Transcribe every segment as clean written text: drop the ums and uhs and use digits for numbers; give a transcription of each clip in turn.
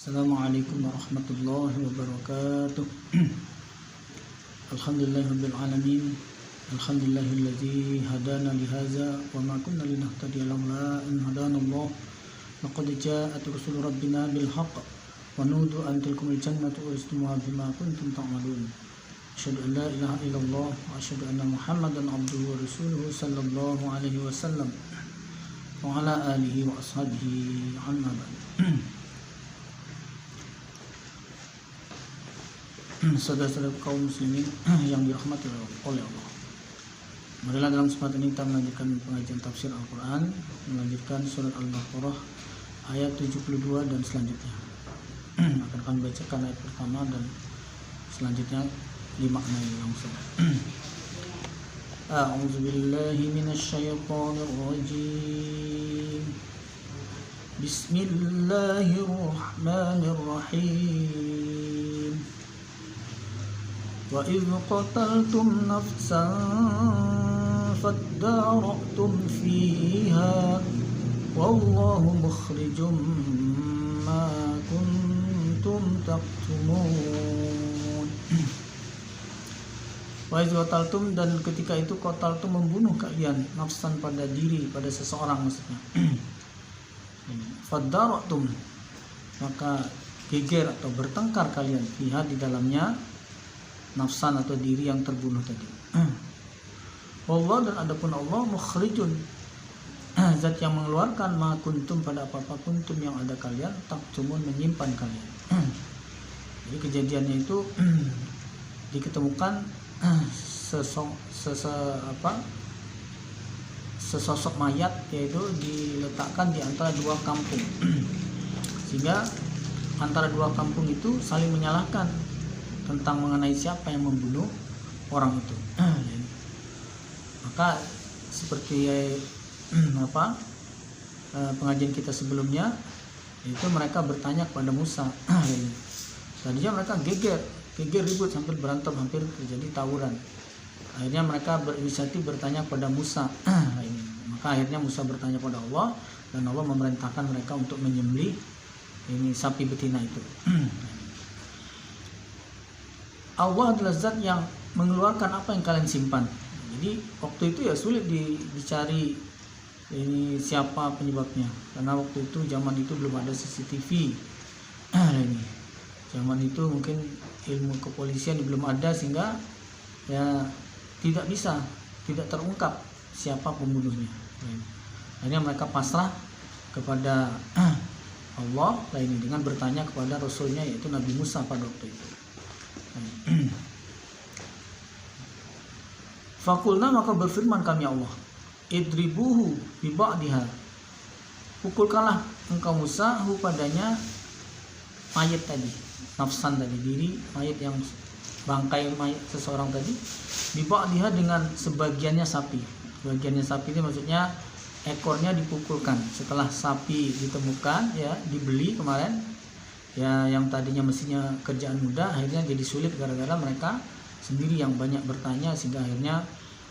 Assalamualaikum warahmatullahi wabarakatuh. Alhamdulillahirabbil alamin. Alhamdulillahilladzi hadana lihaza wa ma kunna linahtadiya laula an hadanallah. Laqad ja'at rusul rabbina bil haqq wa nudu an tilkumul jannatu uristumuha bima kuntum ta'malun. Asyhadu an la ilaha illallah wa asyhadu anna Muhammadan abduhu wa rasuluhu sallallahu alaihi wasallam wa ala alihi wa ashabihi amma ba'd. Saudara-saudara kaum muslimin yang dirahmati oleh Allah, marilah dalam kesempatan ini kita melanjutkan pengajian tafsir Al-Quran, melanjutkan surat Al-Baqarah ayat 72 dan selanjutnya. Akan kami bacakan ayat pertama dan selanjutnya dimaknai langsung. A'udzu billahi minasyaitonir rajim. Bismillahirrahmanirrahim. وَإِذْ قَتَلْتُمْ نَفْسًا فَادَّارَأْتُمْ فِيهَا وَاللَّهُ مُخْرِجٌ مَا كُنْتُمْ تَكْتُمُونَ. وَإِذْ قَتَلْتُمْ, dan ketika itu qataltum membunuh kalian, nafsan pada diri, pada seseorang maksudnya. Faddara'tum, maka geger atau bertengkar kalian, fiha di dalamnya, nafsan atau diri yang terbunuh tadi. Allah, dan adapun Allah mukhrijun, zat yang mengeluarkan, ma kuntum pada apa-apa kuntum yang ada kalian, taktumun menyimpan kalian. Jadi kejadiannya itu diketemukan sesosok mayat, yaitu diletakkan di antara dua kampung. Sehingga antara dua kampung itu saling menyalahkan tentang mengenai siapa yang membunuh orang itu. Maka seperti pengajian kita sebelumnya, itu mereka bertanya kepada Musa. Tadinya mereka geger ribut sampai berantem, hampir terjadi tawuran. Akhirnya mereka berinisiatif bertanya kepada Musa. Maka akhirnya Musa bertanya kepada Allah, dan Allah memerintahkan mereka untuk menyembelih sapi betina itu. Allah adalah zat yang mengeluarkan apa yang kalian simpan. Jadi waktu itu ya sulit dicari siapa penyebabnya, karena waktu itu zaman itu belum ada CCTV. Zaman itu mungkin ilmu kepolisian belum ada, sehingga ya tidak terungkap siapa pembunuhnya. Akhirnya mereka pasrah kepada Allah dengan bertanya kepada Rasulnya, yaitu Nabi Musa pada waktu itu. Fakulna, maka berfirman kami Allah, idribuhu bi ba'diha, pukulkanlah engkau Musa padanya mayat tadi, nafsan tadi, diri mayat yang bangkai mayat seseorang tadi, bi ba'diha dengan sebagiannya sapi. Bagiannya sapi itu maksudnya ekornya dipukulkan. Setelah sapi ditemukan, ya dibeli kemarin, ya yang tadinya mestinya kerjaan mudah, akhirnya jadi sulit gara-gara mereka sendiri yang banyak bertanya, sehingga akhirnya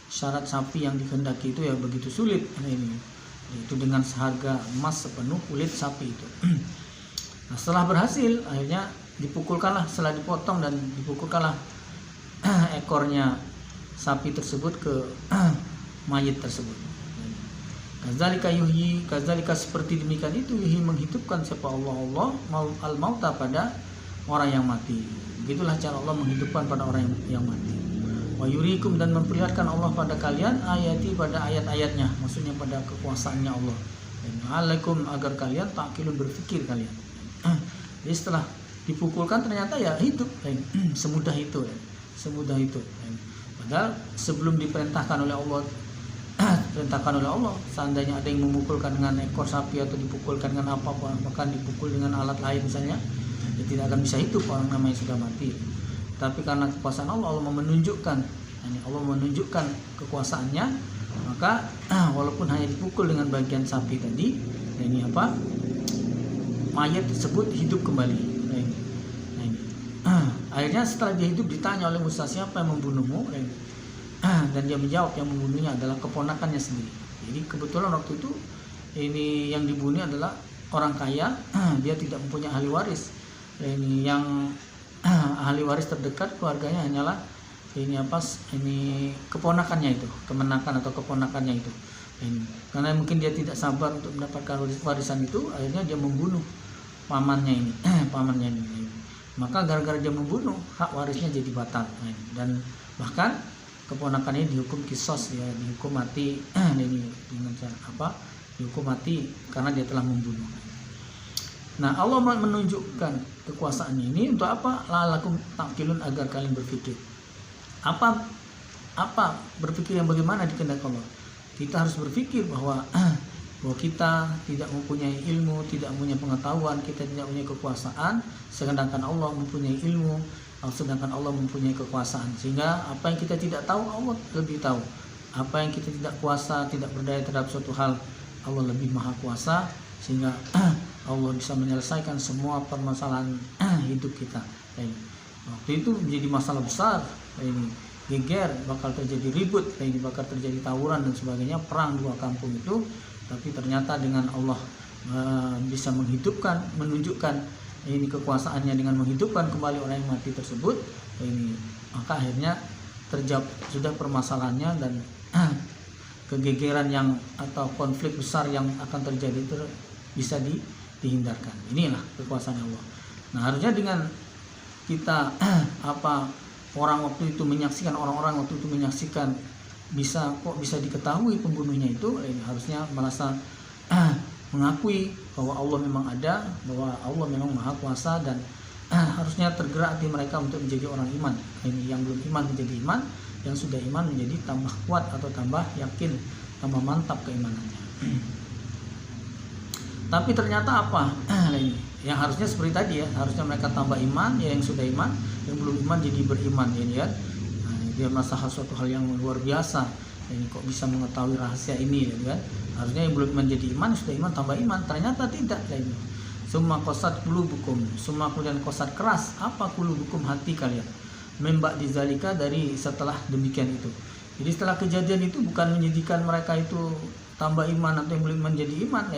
syarat sapi yang dikehendaki itu ya begitu sulit. Itu dengan seharga emas sepenuh kulit sapi itu. Nah, setelah berhasil, akhirnya dipukulkanlah, setelah dipotong dan dipukulkanlah ekornya sapi tersebut ke mayit tersebut. Kadzalika yuhyi, kadzalika seperti demikian itu, yuhyi menghidupkan siapa Allah al-mauta pada orang yang mati. Begitulah cara Allah menghidupkan pada orang yang mati. Wa yurikum, dan memperlihatkan Allah pada kalian ayati, pada ayat-ayatnya, maksudnya pada kekuasaannya Allah. Dan alaikum, agar kalian ta'qilun, berfikir kalian. Jadi setelah dipukulkan ternyata ya hidup, semudah itu. Padahal sebelum diperintahkan oleh Allah, seandainya ada yang memukulkan dengan ekor sapi atau dipukulkan dengan apa-apa, bahkan dipukul dengan alat lain misalnya, ya tidak akan bisa hidup orang namanya sudah mati. Tapi karena kekuasaan Allah menunjukkan kekuasaannya, maka walaupun hanya dipukul dengan bagian sapi tadi, mayat tersebut hidup kembali. Akhirnya setelah dia hidup, ditanya oleh Musa, siapa yang membunuhmu? Dan dia menjawab, yang membunuhnya adalah keponakannya sendiri. Jadi kebetulan waktu itu yang dibunuh adalah orang kaya, dia tidak mempunyai ahli waris. ini yang ahli waris terdekat keluarganya hanyalah ini keponakannya itu, kemenakan atau keponakannya itu. Ini karena mungkin dia tidak sabar untuk mendapatkan warisan itu, akhirnya dia membunuh pamannya ini, pamannya ini. Maka gara-gara dia membunuh, hak warisnya jadi batal. Dan bahkan keponakannya dihukum kisos, ya, dihukum mati ini dengan apa? Dihukum mati karena dia telah membunuh. Nah, Allah menunjukkan kekuasaannya ini untuk apa? La'allakum ta'qilun, agar kalian berpikir. Apa berpikir yang bagaimana di kehendak Allah? Kita harus berpikir bahwa kita tidak mempunyai ilmu, tidak mempunyai pengetahuan, kita tidak mempunyai kekuasaan, sedangkan Allah mempunyai ilmu, sedangkan Allah mempunyai kekuasaan. Sehingga apa yang kita tidak tahu, Allah lebih tahu. Apa yang kita tidak kuasa, tidak berdaya terhadap suatu hal, Allah lebih maha kuasa, sehingga Allah bisa menyelesaikan semua permasalahan hidup kita. Waktu itu menjadi masalah besar, ini geger, bakal terjadi ribut, ini bakal terjadi tawuran dan sebagainya, perang dua kampung itu. Tapi ternyata dengan Allah bisa menghidupkan, menunjukkan ini kekuasaannya dengan menghidupkan kembali orang yang mati tersebut, ini maka akhirnya terjawab sudah permasalahannya, dan kegegeran yang atau konflik besar yang akan terjadi itu bisa dihindarkan. Inilah kekuasaan Allah. Nah, harusnya dengan kita orang waktu itu menyaksikan, orang-orang waktu itu menyaksikan, bisa diketahui pembunuhnya itu, ini harusnya merasa mengakui bahwa Allah memang ada, bahwa Allah memang maha kuasa, dan harusnya tergerak hati mereka untuk menjadi orang iman. Ini yang belum iman menjadi iman, yang sudah iman menjadi tambah kuat atau tambah yakin, tambah mantap keimanannya. Tapi ternyata yang harusnya seperti tadi, ya, harusnya mereka tambah iman, ya, yang sudah iman, yang belum iman jadi beriman, ya. Dia merasa suatu hal yang luar biasa, ini kok bisa mengetahui rahasia ini, ya kan? Harusnya yang belum menjadi iman, sudah iman tambah iman, ternyata tidak. Summa qasat qulubukum, summa kemudian qasat keras apa qulubukum, hati kalian, membak dizalika, dari setelah demikian itu. Jadi setelah kejadian itu bukan menjadikan mereka itu tambah iman atau yang belum menjadi iman,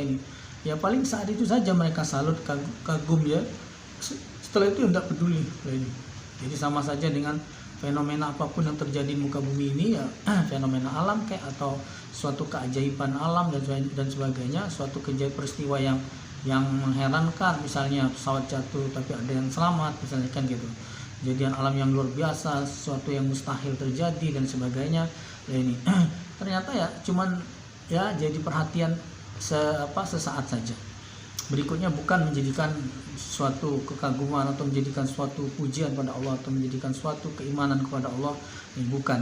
ya paling saat itu saja mereka salut, kagum, ya. Setelah itu tidak peduli. Jadi sama saja dengan fenomena apapun yang terjadi di muka bumi ini, ya, fenomena alam kayak atau suatu keajaiban alam dan sebagainya, suatu peristiwa yang mengherankan, misalnya pesawat jatuh tapi ada yang selamat, misalnya kan gitu. Kejadian alam yang luar biasa, sesuatu yang mustahil terjadi dan sebagainya. Ini ternyata ya cuman ya jadi perhatian sesaat saja. Berikutnya bukan menjadikan suatu kekaguman atau menjadikan suatu pujian pada Allah atau menjadikan suatu keimanan kepada Allah, ini bukan.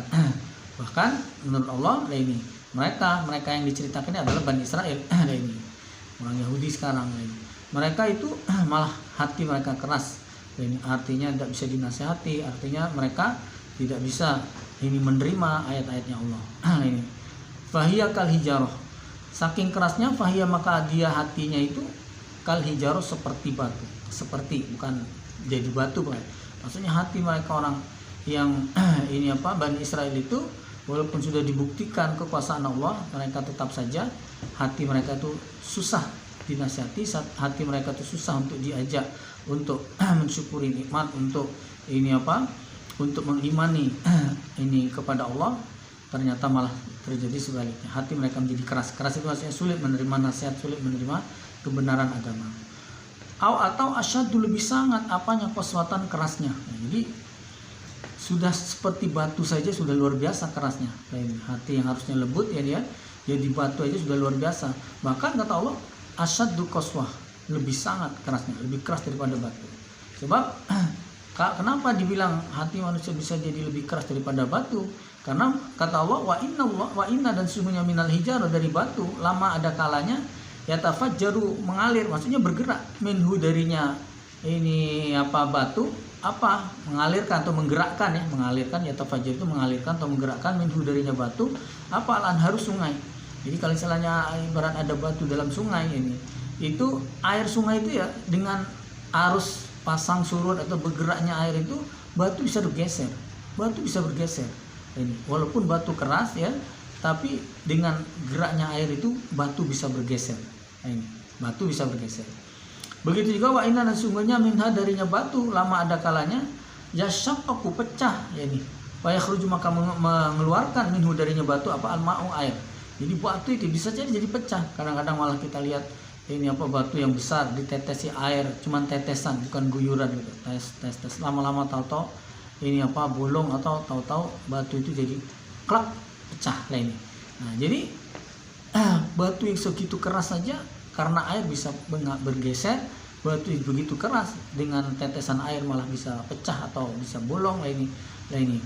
Bahkan menurut Allah, mereka yang diceritakan ini adalah Bani Israel, ini orang Yahudi sekarang, mereka itu malah hati mereka keras, ini artinya tidak bisa dinasihati, artinya mereka tidak bisa menerima ayat-ayatnya Allah. Ini fahiya kal hijarah, saking kerasnya fahiya, maka dia hatinya itu kal hijarah, seperti batu, seperti, bukan jadi batu, bukan. Maksudnya hati mereka orang yang Bani Israel itu, walaupun sudah dibuktikan kekuasaan Allah, mereka tetap saja hati mereka itu susah dinasihati, hati mereka itu susah untuk diajak untuk mensyukuri nikmat, untuk untuk mengimani kepada Allah. Ternyata malah terjadi sebaliknya, hati mereka menjadi keras. Keras itu maksudnya sulit menerima nasihat, sulit menerima kebenaran agama. Atau asyaddu, lebih sangat apanya, qaswatan, kerasnya. Jadi sudah seperti batu saja sudah luar biasa kerasnya. Hati yang harusnya lembut, ya jadi batu aja sudah luar biasa. Bahkan kata Allah, asyaddu qaswah, lebih sangat kerasnya, lebih keras daripada batu. Sebab kenapa dibilang hati manusia bisa jadi lebih keras daripada batu? Karena kata Allah, wa inna, dan sesungguhnya minal hijarah, dari batu, lama ada kalanya yatafajjaru, mengalir, maksudnya bergerak, minhu, darinya batu, mengalirkan atau menggerakkan, ya, mengalirkan, yatafajjar itu mengalirkan atau menggerakkan, minhu, darinya batu, al-anharu, sungai. Jadi kalau misalnya ibarat ada batu dalam sungai, itu air sungai itu, ya, dengan arus pasang surut atau bergeraknya air itu, batu bisa bergeser, walaupun batu keras, ya, tapi dengan geraknya air itu batu bisa bergeser. Batu bisa bergeser. Begitu juga wa inna, dan sungguhnya minha darinya batu lama ada kalanya yashaqqaqu pecah, ya ini wa yakhruju maka mengeluarkan minhu darinya batu apa al-ma'u air. Jadi batu itu bisa jadi pecah. Kadang-kadang malah kita lihat ini apa batu yang besar ditetesi air, cuman tetesan bukan guyuran gitu. Tes lama-lama tahu-tahu ini apa bolong, atau tahu-tahu batu itu jadi klak pecah lah ini. Nah, jadi batu yang segitu keras saja karena air bisa bergeser. Batu yang begitu keras dengan tetesan air malah bisa pecah atau bisa bolong lah ini.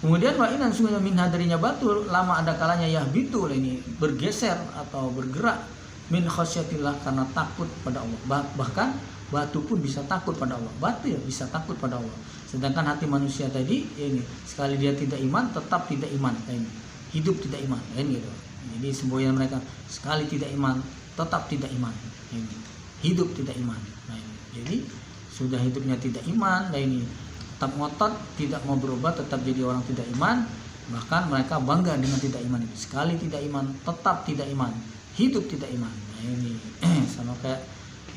Kemudian wa inna, sungguhnya minha darinya batu lama ada kalanya yahbitu lah ini bergeser atau bergerak min khasyatillah karena takut pada Allah. Bahkan batu pun bisa takut pada Allah. Batu ya bisa takut pada Allah. Sedangkan hati manusia tadi ini sekali dia tidak iman tetap tidak iman ini. Hidup tidak iman ini gitu. Jadi semboyan mereka sekali tidak iman tetap tidak iman ini. Hidup tidak iman. Nah, ini. Jadi sudah hidupnya tidak iman nah ini tetap ngotot tidak mau berubah, tetap jadi orang tidak iman. Bahkan mereka bangga dengan tidak iman itu. Sekali tidak iman tetap tidak iman, hidup tidak iman. Nah, ini sama kayak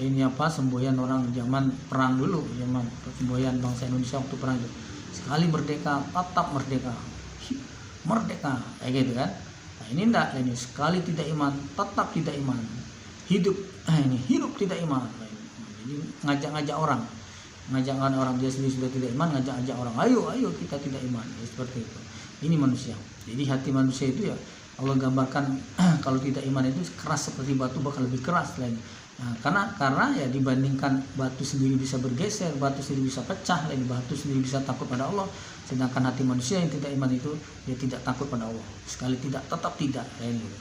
ini apa semboyan orang zaman perang dulu, zaman semboyan bangsa Indonesia waktu perang itu. Sekali merdeka tetap merdeka kayak gitu kan. Nah, ini enggak, ini sekali tidak iman tetap tidak iman, hidup ini hidup tidak iman. Nah, jadi ngajak orang dia sendiri sudah tidak iman, ngajak orang ayo kita tidak iman ya, seperti itu. Ini manusia. Jadi hati manusia itu ya Allah gambarkan kalau tidak iman itu keras seperti batu, bahkan lebih keras lain. Nah, karena ya dibandingkan batu sendiri bisa bergeser, batu sendiri bisa pecah, lain batu sendiri bisa takut pada Allah. Sedangkan hati manusia yang tidak iman itu dia tidak takut pada Allah. Sekali tidak tetap tidak lain gitu.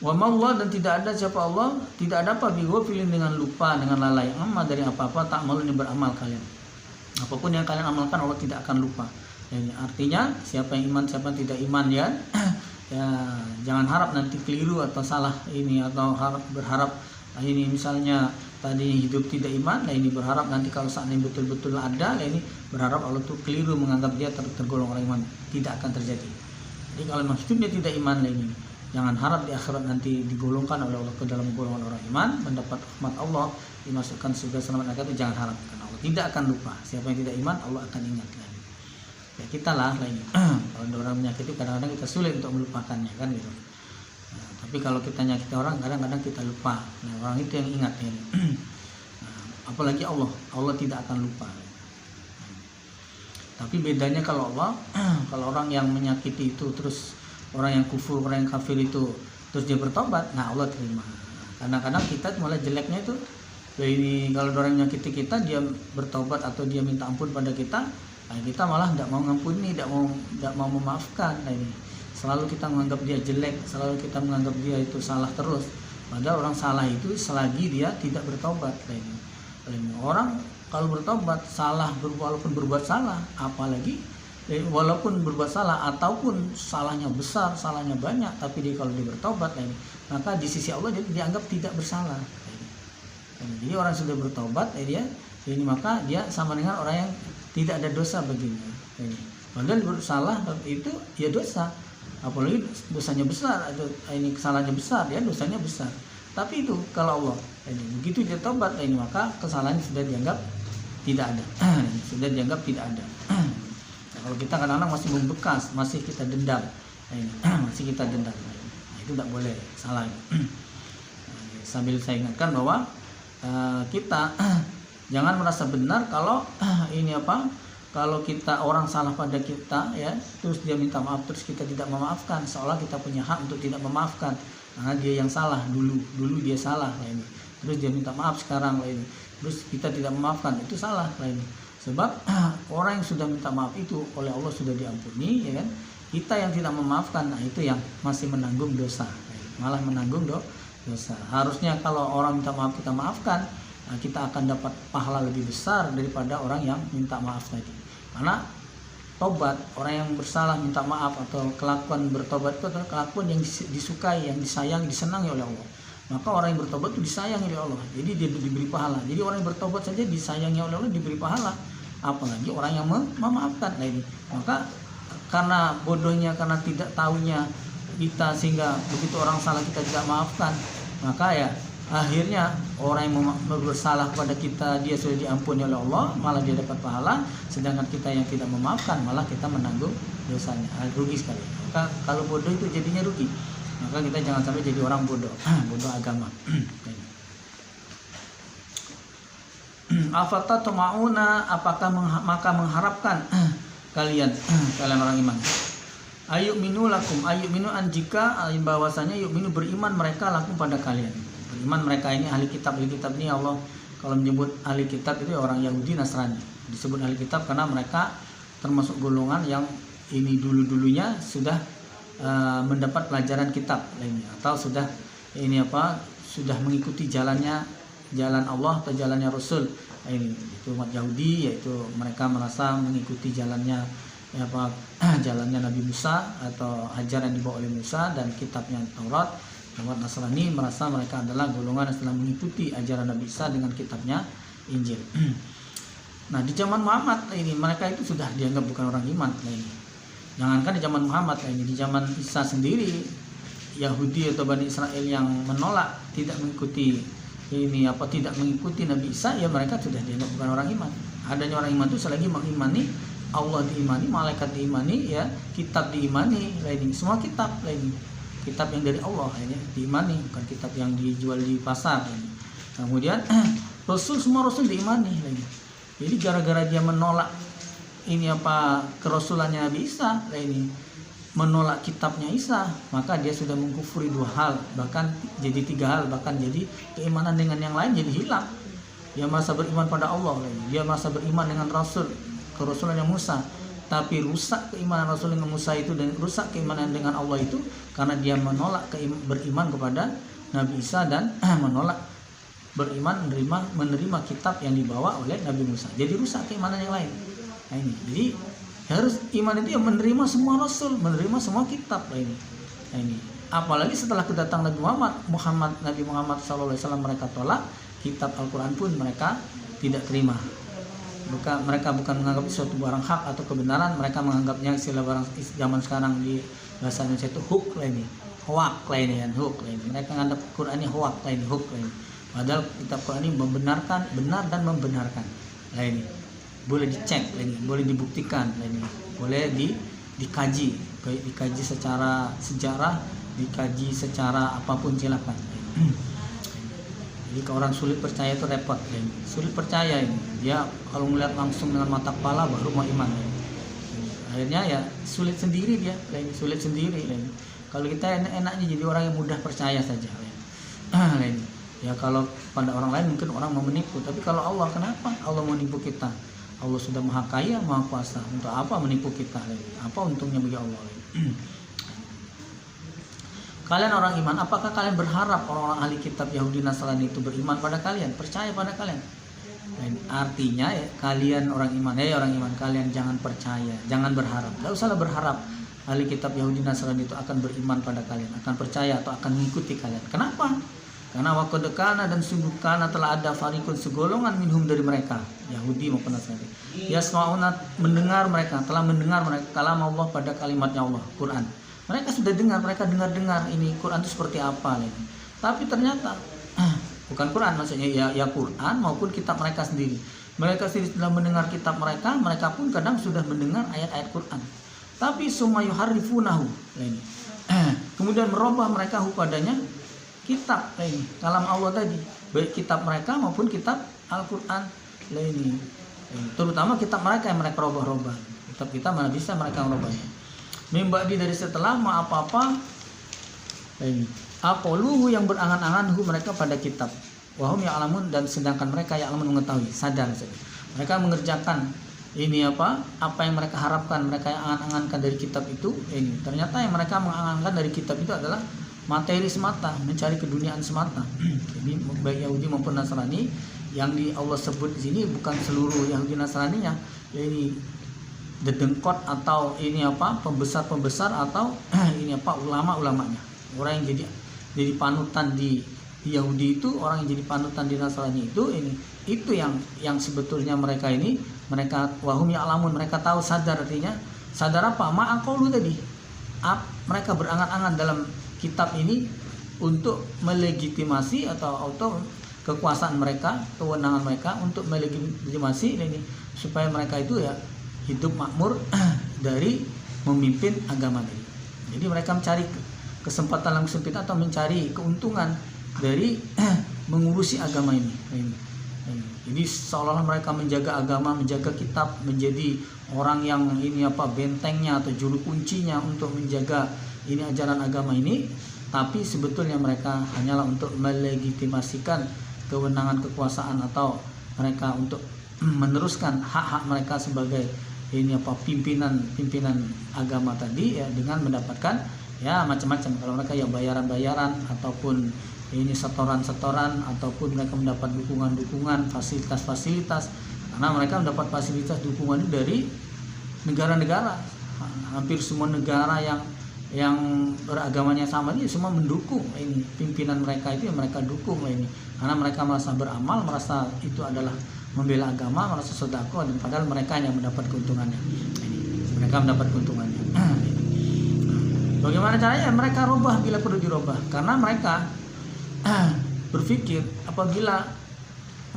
Wa ma'allah, dan tidak ada siapa Allah, tidak ada apa bighafilin dengan lupa, dengan lalai amma dari apa-apa tak malu yang beramal kalian. Apapun yang kalian amalkan Allah tidak akan lupa. Ini artinya siapa yang iman siapa yang tidak iman ya ya jangan harap nanti keliru atau salah ini, atau berharap ini misalnya tadi hidup tidak iman, nah ini berharap nanti kalau saat ini betul-betul ada, nah ini berharap Allah tuh keliru menganggap dia tergolong orang iman. Tidak akan terjadi. Jadi kalau memang hidupnya tidak iman, nah ini jangan harap di akhirat nanti digolongkan oleh Allah ke dalam golongan orang iman, mendapat rahmat Allah, dimasukkan surga selamat akhirat, itu jangan harap, karena Allah tidak akan lupa. Siapa yang tidak iman Allah akan ingat lagi. Ya kita lah ini. Kalau ada orang menyakiti kadang-kadang kita sulit untuk melupakannya kan gitu. Nah, tapi kalau kita nyakiti orang kadang-kadang kita lupa. Nah, orang itu yang ingat ya. Nah, apalagi Allah tidak akan lupa. Tapi bedanya kalau Allah, kalau orang yang menyakiti itu terus orang yang kufur, orang yang kafir itu terus dia bertobat, nah Allah terima. Kadang-kadang kita malah jeleknya itu ini kalau orang yang menyakiti kita dia bertobat atau dia minta ampun pada kita, nah kita malah tidak mau ngampuni, tidak mau memaafkan. Nah ini selalu kita menganggap dia jelek, selalu kita menganggap dia itu salah terus. Padahal orang salah itu selagi dia tidak bertobat. Nah ini orang kalau bertobat salah walaupun berbuat salah, apalagi walaupun berbuat salah ataupun salahnya besar, salahnya banyak, tapi dia kalau dia bertobat ini, maka di sisi Allah dia dianggap tidak bersalah. Jadi orang sudah bertobat dia ini maka dia sama dengan orang yang tidak ada dosa baginya. Padahal bersalah itu ya dosa, apalagi dosanya besar atau ini kesalahannya besar, ya dosanya besar. Tapi itu kalau Allah ini begitu dia tobat ini maka kesalahannya sudah dianggap tidak ada, sudah dianggap tidak ada. Kalau kita kadang-kadang masih membekas, masih kita dendam, masih kita dendam, itu tidak boleh, salah. Sambil saya ingatkan bahwa kita jangan merasa benar kalau ini apa, kalau kita orang salah pada kita ya, terus dia minta maaf terus kita tidak memaafkan, seolah kita punya hak untuk tidak memaafkan, karena dia yang salah dulu dia salah ini, terus dia minta maaf sekarang ini, terus kita tidak memaafkan, itu salah ini. Sebab orang yang sudah minta maaf itu oleh Allah sudah diampuni, ya kan? Kita yang tidak memaafkan, nah itu yang masih menanggung dosa, malah menanggung dosa. Harusnya kalau orang minta maaf kita maafkan, nah kita akan dapat pahala lebih besar daripada orang yang minta maaf tadi. Karena tobat, orang yang bersalah minta maaf atau kelakuan bertobat itu adalah kelakuan yang disukai, yang disayangi, disenangi oleh Allah. Maka orang yang bertobat itu disayangi oleh Allah, jadi dia diberi pahala. Jadi orang yang bertobat saja disayangi oleh Allah, diberi pahala, apalagi orang yang memaafkan. Nah ini maka karena bodohnya, karena tidak tahunya kita, sehingga begitu orang salah kita tidak maafkan, maka ya Akhirnya orang yang bersalah kepada kita dia sudah diampuni oleh Allah, malah dia dapat pahala, sedangkan kita yang tidak memaafkan malah kita menanggung dosanya. Rugi sekali. Maka kalau bodoh itu jadinya rugi. Maka kita jangan sampai jadi orang bodoh, bodoh agama. Afatatma'una, apakah maka mengharapkan kalian orang iman. Ayuk minu lakum, ayuk minu jika bahwasanya yuk minu beriman mereka lakum pada kalian. Beriman mereka ini ahli kitab ini Allah kalau menyebut ahli kitab itu orang Yahudi Nasrani. Disebut ahli kitab karena mereka termasuk golongan yang ini dulunya sudah mendapat pelajaran kitab lainnya atau sudah sudah mengikuti jalan Allah atau jalannya Rasul. Ini itu umat Yahudi, yaitu mereka merasa mengikuti jalannya jalannya Nabi Musa atau ajaran yang dibawa oleh Musa dan kitabnya Taurat. Umat Nasrani merasa mereka adalah golongan yang sedang mengikuti ajaran Nabi Isa dengan kitabnya Injil. Nah, di zaman Muhammad ini mereka itu sudah dianggap bukan orang iman. Jangankan di zaman Muhammad ini, di zaman Isa sendiri Yahudi atau Bani Israel yang menolak tidak mengikuti tidak mengikuti Nabi Isa, ya mereka sudah dianggap bukan orang iman. Adanya orang iman itu selagi mengimani Allah diimani, malaikat diimani, ya kitab diimani, semua kitab kitab yang dari Allah ini diimani, bukan kitab yang dijual di pasar. Kemudian semua rasul diimani. Jadi gara-gara dia menolak kerasulannya Nabi Isa, menolak kitabnya Isa, maka dia sudah mengkufuri 2 hal, bahkan jadi 3 hal, bahkan jadi keimanan dengan yang lain jadi hilang. Dia merasa beriman pada Allah, dia merasa beriman dengan kerasulannya Musa, tapi rusak keimanan Rasul dengan Musa itu dan rusak keimanan dengan Allah itu karena dia menolak beriman kepada Nabi Isa dan menolak beriman menerima kitab yang dibawa oleh Nabi Musa. Jadi rusak keimanan yang lain. Nah, ini. Jadi harus iman itu yang menerima semua Rasul, menerima semua kitab. Nah, ini. Apalagi setelah kedatangan Nabi Muhammad SAW mereka tolak, kitab Al-Quran pun mereka tidak terima. Mereka bukan menganggap suatu barang hak atau kebenaran, mereka menganggapnya istilah barang zaman sekarang di bahasa Indonesia itu hoax hoax. Mereka menganggap Quran ini hoax hoax. Padahal kitab Quran ini membenarkan, benar dan membenarkan. Boleh dicek, boleh dibuktikan, boleh dikaji secara sejarah, dikaji secara apapun silakan. Jadi kalau orang sulit percaya itu repot, sulit percaya ini. Dia kalau melihat langsung dengan mata kepala baru mau iman. Akhirnya ya sulit sendiri dia, sulit sendiri. Kalau kita enaknya jadi orang yang mudah percaya saja. Ya kalau pada orang lain mungkin orang mau menipu, tapi kalau Allah, kenapa Allah mau menipu kita? Allah sudah maha kaya, maha kuasa. Untuk apa menipu kita? Apa untungnya bagi Allah? Kalian orang iman, apakah kalian berharap orang-orang ahli kitab Yahudi Nasrani itu beriman pada kalian, percaya pada kalian? Artinya ya, kalian orang iman, orang iman, kalian jangan percaya, jangan berharap. Tidak usahlah berharap ahli kitab Yahudi Nasrani itu akan beriman pada kalian, akan percaya atau akan mengikuti kalian. Kenapa? Karena waqad kana dan sungguh kana telah ada farikun segolongan minhum dari mereka, Yahudi maupun Nasrani. Yasma'una mendengar mereka, telah mendengar mereka kalam Allah pada kalimatnya Allah, Quran. Mereka sudah dengar, mereka dengar ini Quran itu seperti apa Tapi ternyata bukan Quran maksudnya ya Quran maupun kitab mereka sendiri. Mereka sendiri sudah mendengar kitab mereka, mereka pun kadang sudah mendengar ayat-ayat Quran. Tapi summa yuharrifunahu. Kemudian merubah mereka padanya kitab kalam Allah tadi, baik kitab mereka maupun kitab Al-Qur'an ini. Terutama kitab mereka yang mereka robah-robah. Kitab kita mana bisa mereka merubahnya. Membadi dari setelah apa-apa aqoluhu yang berangan-angan mereka pada kitab. Wahum ya'lamun dan sedangkan mereka ya'lamun mengetahui, sadar saja. Mereka mengerjakan apa yang mereka harapkan, mereka yang angan-angankan dari kitab itu ternyata yang mereka mengangankan dari kitab itu adalah materi semata, mencari keduniaan semata. Jadi baik Yahudi maupun Nasrani yang Allah sebut di sini bukan seluruh Yahudi Nasraninya, dedengkot atau pembesar-pembesar atau ulama-ulamanya. Orang yang jadi panutan di Yahudi itu, orang yang jadi panutan di Nasrani itu yang sebetulnya mereka wahum ya'lamun, mereka tahu, sadar. Artinya sadar apa? Ma'aqulu tadi. Mereka berangan-angan dalam kitab ini untuk melegitimasi atau kekuasaan mereka, kewenangan mereka untuk melegitimasi ini supaya mereka itu ya hidup makmur dari memimpin agama ini. Jadi mereka mencari kesempatan yang sempit atau mencari keuntungan dari mengurusi agama ini. Jadi seolah-olah mereka menjaga agama, menjaga kitab, menjadi orang yang ini bentengnya atau juru kuncinya untuk menjaga ini ajaran agama ini, tapi sebetulnya mereka hanyalah untuk melegitimasikan kewenangan kekuasaan atau mereka untuk meneruskan hak-hak mereka sebagai ini pimpinan agama tadi ya, dengan mendapatkan ya macam-macam. Kalau mereka ya bayaran-bayaran ataupun ini setoran-setoran ataupun mereka mendapat dukungan-dukungan, fasilitas-fasilitas, karena mereka mendapat fasilitas dukungan itu dari negara-negara. Hampir semua negara yang beragamanya sama ini semua mendukung ini pimpinan mereka itu, yang mereka dukung ini, karena mereka merasa beramal, merasa itu adalah membela agama, merasa sedekah, dan padahal mereka yang mendapat keuntungannya. Mereka mendapat keuntungannya. Bagaimana caranya? Mereka rubah bila perlu dirubah, karena mereka berpikir apabila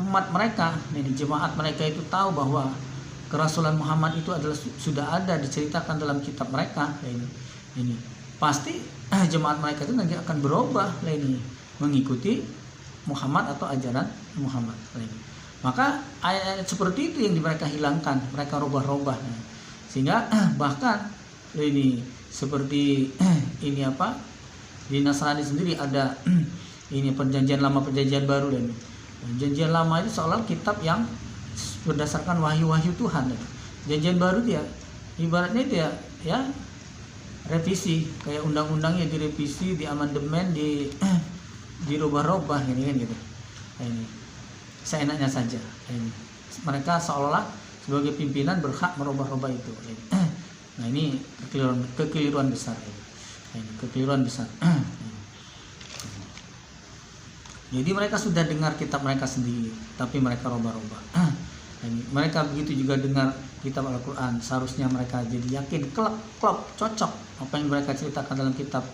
umat mereka, jemaat mereka itu tahu bahwa kerasulan Muhammad itu adalah sudah ada diceritakan dalam kitab mereka, ini pasti jemaat mereka itu nanti akan berubah mengikuti Muhammad atau ajaran Muhammad. Maka ayat-ayat seperti itu yang mereka hilangkan, mereka rubah-rubah, sehingga bahkan ini seperti ini di Nasrani sendiri ada ini perjanjian lama, perjanjian baru. Dan perjanjian lama itu seolah kitab yang berdasarkan wahyu-wahyu Tuhan. Perjanjian baru dia ibaratnya dia ya revisi, kayak undang-undangnya direvisi, di amandemen, dirubah-rubah ini kan gitu. Ini seenaknya saja. Ini mereka seolah sebagai pimpinan berhak merubah-rubah itu. Nah ini kekeliruan besar. Ini kekeliruan besar. Jadi mereka sudah dengar kitab mereka sendiri, tapi mereka rubah-rubah. Mereka begitu juga dengar kitab Al-Quran, seharusnya mereka jadi yakin, klop, cocok apa yang mereka ceritakan dalam kitab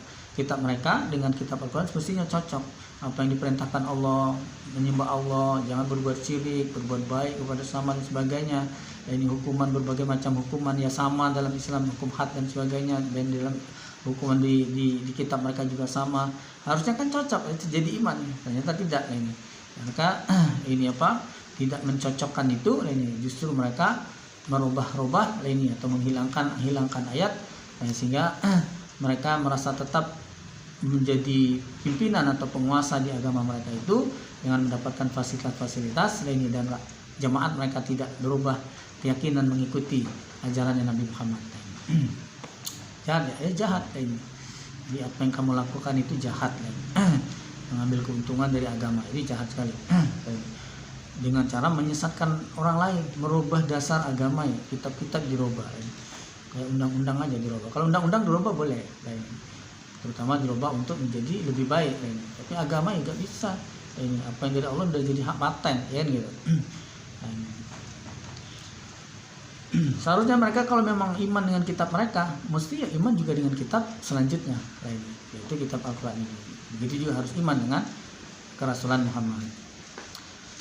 mereka dengan kitab Al-Quran, semestinya cocok. Apa yang diperintahkan Allah, menyembah Allah, jangan berbuat syirik, berbuat baik kepada sesama dan sebagainya. Dan ini hukuman, berbagai macam hukuman ya sama dalam Islam, hukum had dan sebagainya, dan dalam hukuman di kitab mereka juga sama. Harusnya kan cocok, itu jadi iman. Ternyata tidak ini. Mereka ini tidak mencocokkan itu, ini justru mereka merubah-rubah ini atau menghilangkan ayat, sehingga mereka merasa tetap menjadi pimpinan atau penguasa di agama mereka itu dengan mendapatkan fasilitas-fasilitas ini, dan jemaat mereka tidak berubah keyakinan mengikuti ajaran Nabi Muhammad. Jahat ini. Jadi apa yang kamu lakukan itu jahat, mengambil keuntungan dari agama ini jahat sekali. Dengan cara menyesatkan orang lain, merubah dasar agama ya, kitab-kitab dirubah, kayak undang-undang aja dirubah. Kalau undang-undang dirubah boleh, terutama dirubah untuk menjadi lebih baik, tapi agama ya nggak bisa. Apa yang dari Allah udah jadi hak paten, ya gitu. Seharusnya mereka kalau memang iman dengan kitab mereka, mesti ya iman juga dengan kitab selanjutnya, yaitu kitab Al-Quran ini. Begitu juga harus iman dengan kerasulan Muhammad.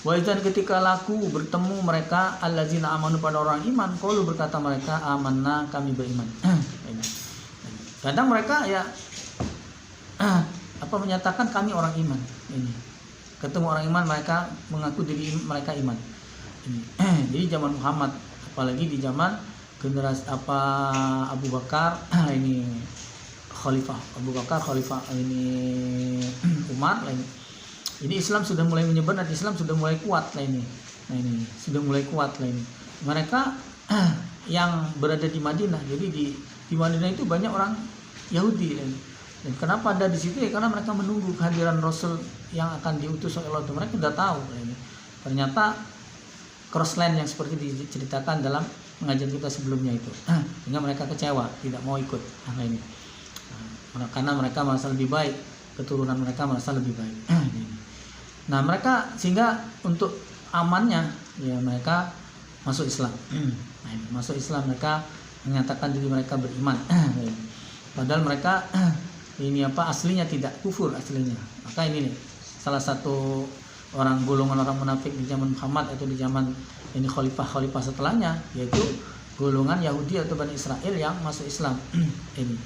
Waidan ketika laku bertemu mereka allazina amanu pada orang iman, qalu berkata mereka amanna, kami beriman. Kadang mereka ya menyatakan kami orang iman. Ini ketemu orang iman, mereka mengaku diri mereka iman. Ini jadi zaman Muhammad, apalagi di zaman generasi Abu Bakar ini khalifah ini Umar ini Islam sudah mulai menyebar dan Islam sudah mulai kuat ini. Nah ini sudah mulai kuat ini. Mereka yang berada di Madinah, jadi di Madinah itu banyak orang Yahudi ini. Dan kenapa ada di situ ya, karena mereka menunggu kehadiran Rasul yang akan diutus oleh Allah. Mereka sudah tahu ini. Ternyata crossland yang seperti diceritakan dalam pengajian kita sebelumnya itu, sehingga mereka kecewa, tidak mau ikut. Karena mereka merasa lebih baik, keturunan mereka merasa lebih baik. Nah mereka sehingga untuk amannya ya mereka masuk Islam. Masuk Islam, mereka menyatakan diri mereka beriman. Padahal mereka ini apa aslinya tidak kufur aslinya. Maka ini nih salah satu golongan orang munafik di zaman Muhammad atau di zaman ini khalifah setelahnya, yaitu golongan Yahudi atau Bani Israel yang masuk Islam. ini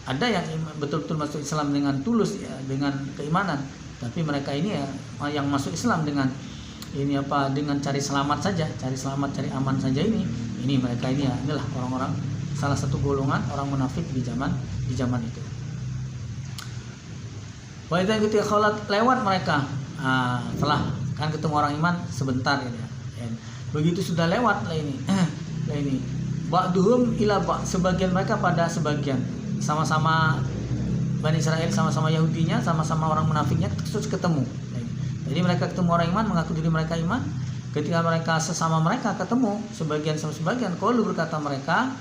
ada yang betul-betul masuk Islam dengan tulus ya, dengan keimanan, tapi mereka ini ya yang masuk Islam dengan ini apa dengan cari selamat saja, cari aman saja ini mereka ini ya inilah orang-orang salah satu golongan orang munafik di zaman itu. Wajah gitu ya kalau lewat mereka setelah kan ketemu orang iman sebentar ya. Begitu sudah lewat lah ini ba'duhum ila ba' sebagian mereka pada sebagian sama-sama Bani Israel sama-sama Yahudinya sama-sama orang munafiknya terus ketemu. Jadi mereka ketemu orang iman mengaku diri mereka iman. Ketika mereka sesama mereka ketemu sebagian sama sebagian, qalu berkata mereka,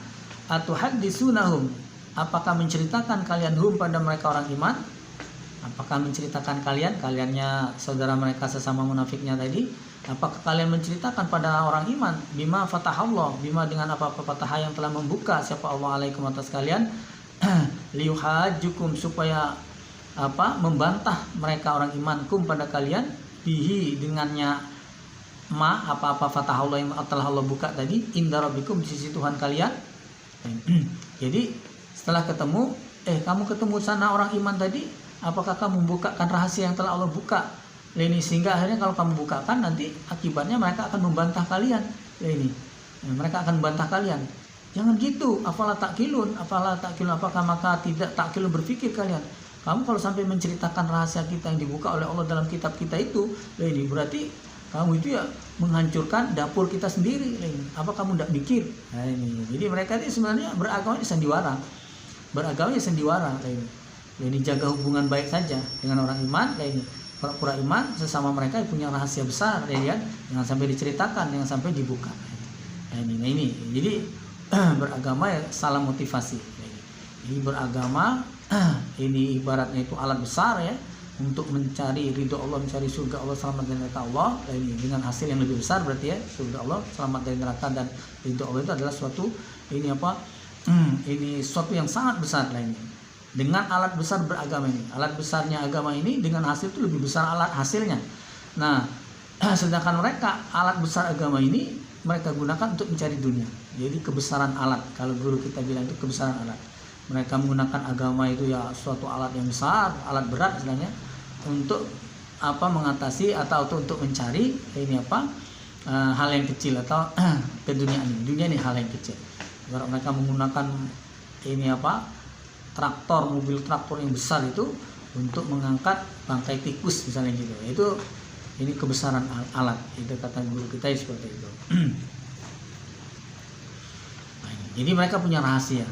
atuhaddisunahum, apakah menceritakan kalian hum pada mereka orang iman? Apakah menceritakan kaliannya saudara mereka sesama munafiknya tadi? Apakah kalian menceritakan pada orang iman bima fatahallah, bima dengan apa-apa fatah yang telah membuka siapa Allah alaikum atas kalian liyuhajjukum supaya membantah mereka orang iman kum pada kalian bihi dengannya apa-apa fatah Allah yang telah Allah buka tadi inda rabbikum di sisi Tuhan kalian. Jadi setelah ketemu kamu ketemu sana orang iman tadi, apakah kamu membukakan rahasia yang telah Allah buka ini sehingga akhirnya kalau kamu bukakan nanti akibatnya mereka akan membantah kalian mereka akan membantah kalian. Jangan gitu, afala ta'qilun, apakah maka tidak ta'qilun berpikir kalian? Kamu kalau sampai menceritakan rahasia kita yang dibuka oleh Allah dalam kitab kita itu, ini berarti kamu itu ya menghancurkan dapur kita sendiri. Apa kamu tidak mikir? Nah, ini. Jadi mereka itu sebenarnya beragamanya sandiwara. Ini jaga hubungan baik saja dengan orang iman. Ini pura-pura iman sesama mereka punya rahasia besar, ya, jangan sampai diceritakan, jangan sampai dibuka. Nah, ini. Jadi beragama ya salah motivasi. Ini beragama ini ibaratnya itu alat besar ya untuk mencari ridho Allah, mencari surga Allah, selamat dari neraka Allah. Ini dengan hasil yang lebih besar berarti ya surga Allah, selamat dari neraka dan ridho Allah itu adalah suatu ini suatu yang sangat besar lah ini. Dengan alat besar beragama ini, alat besarnya agama ini dengan hasil itu lebih besar alat hasilnya. Nah, sedangkan mereka alat besar agama ini mereka gunakan untuk mencari dunia. Jadi kebesaran alat, kalau guru kita bilang itu kebesaran alat. Mereka menggunakan agama itu ya suatu alat yang besar, alat berat istilahnya untuk mengatasi atau untuk mencari hal yang kecil atau ke dunia ini. Dunia ini hal yang kecil. Kalau mereka menggunakan traktor, mobil traktor yang besar itu untuk mengangkat bangkai tikus misalnya gitu. Itu ini kebesaran alat. Itu kata guru kita seperti itu. Jadi mereka punya rahasia.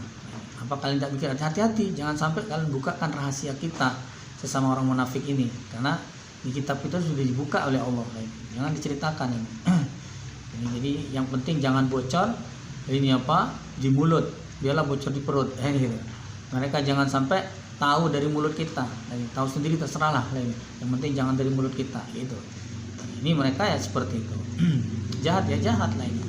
Apa kalian tidak mikir? Hati-hati, jangan sampai kalian bukakan rahasia kita sesama orang munafik ini, karena di kitab kita sudah dibuka oleh Allah. Jangan diceritakan ini. Jadi yang penting jangan bocor di mulut, biarlah bocor di perut. Mereka jangan sampai tahu dari mulut kita. Tahu sendiri terserahlah. Yang penting jangan dari mulut kita. Gitu. Ini mereka ya seperti itu. Jahat ya jahat lah ini.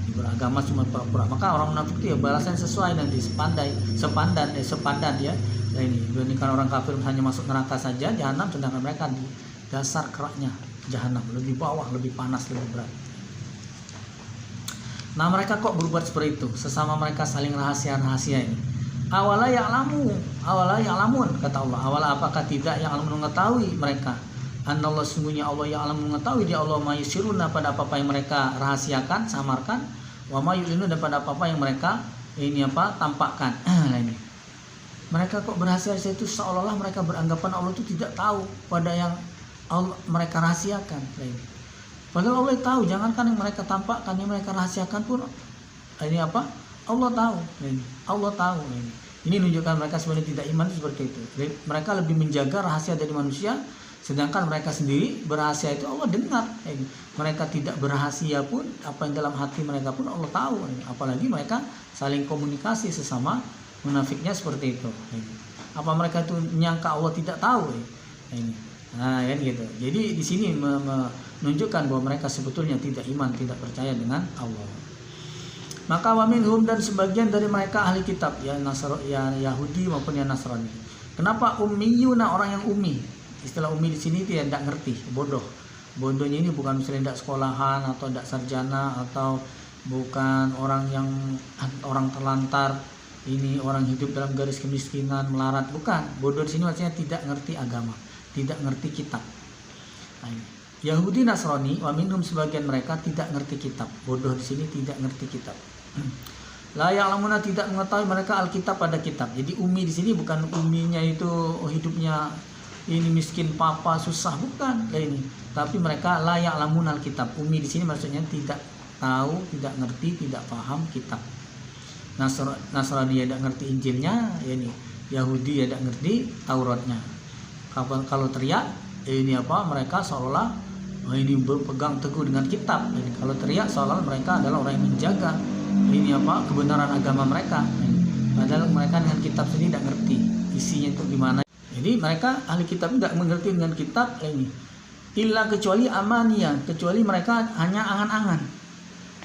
Beragama cuma pura-pura. Maka orang munafik itu ya balasan sesuai nanti sepadan ya. Nah ini dibandingkan orang kafir hanya masuk neraka saja jahanam, sedangkan mereka di dasar keraknya jahanam, lebih bawah, lebih panas, lebih berat. Nah mereka kok berbuat seperti itu? Sesama mereka saling rahasia ini. Awala ya'lamun kata Allah. Awala apakah tidak yang mengetahui mereka? Anallah sungguhnya Allah yang mengetahui dia Allah mayusiruna pada apa yang mereka rahasiakan, samarkan, wa mayulinu dan pada apa yang mereka tampakkan. Nah ini. Mereka kok berhasil itu seolah-olah mereka beranggapan Allah itu tidak tahu pada yang Allah mereka rahasiakan. Nah ini. Padahal Allah tahu, jangankan yang mereka tampakkan, yang mereka rahasiakan pun Allah tahu. Nah ini. Allah tahu. Nah ini. Ini menunjukkan mereka sebenarnya tidak iman seperti itu. Jadi, mereka lebih menjaga rahasia dari manusia. Sedangkan mereka sendiri berhasil itu Allah dengar. Mereka tidak berhasil pun apa yang dalam hati mereka pun Allah tahu. Apalagi mereka saling komunikasi sesama munafiknya seperti itu. Apa mereka itu menyangka Allah tidak tahu? Nah kan gitu. Jadi di sini menunjukkan bahwa mereka sebetulnya tidak iman, tidak percaya dengan Allah. Maka wa minhum, dan sebagian dari mereka ahli kitab, ya Yahudi maupun ya Nasrani. Kenapa ummiyuna, orang yang ummi? Istilah ummi di sini dia tidak ngerti, bodoh. Bodohnya ini bukan misalnya tidak sekolahan atau tidak sarjana, atau bukan orang terlantar, ini orang hidup dalam garis kemiskinan, melarat, bukan. Bodoh di sini maksudnya tidak ngerti agama, tidak ngerti kitab. Nah, Yahudi Nasrani wa minhum, sebagian mereka tidak ngerti kitab. Bodoh di sini tidak ngerti kitab. La ya'lamuna, tidak mengetahui mereka alkitab pada kitab. Jadi ummi di sini bukan umminya itu hidupnya ini miskin papa susah, bukan ya ini. Tapi mereka la ya'lamuna alkitab. Ummi di sini maksudnya tidak tahu, tidak ngerti, tidak paham kitab. Nasrani ya tidak ngerti Injilnya, ya ini. Yahudi ya tidak ngerti Tauratnya. Kalau teriak ini apa, mereka seolah ini berpegang teguh dengan kitab. Jadi kalau teriak seolah mereka adalah orang yang menjaga ini apa, kebenaran agama mereka. Padahal mereka dengan kitab sendiri tidak ngerti isinya itu gimana. Jadi mereka ahli kitab tidak mengerti dengan kitab ini. Illa, kecuali amania, kecuali mereka hanya angan-angan.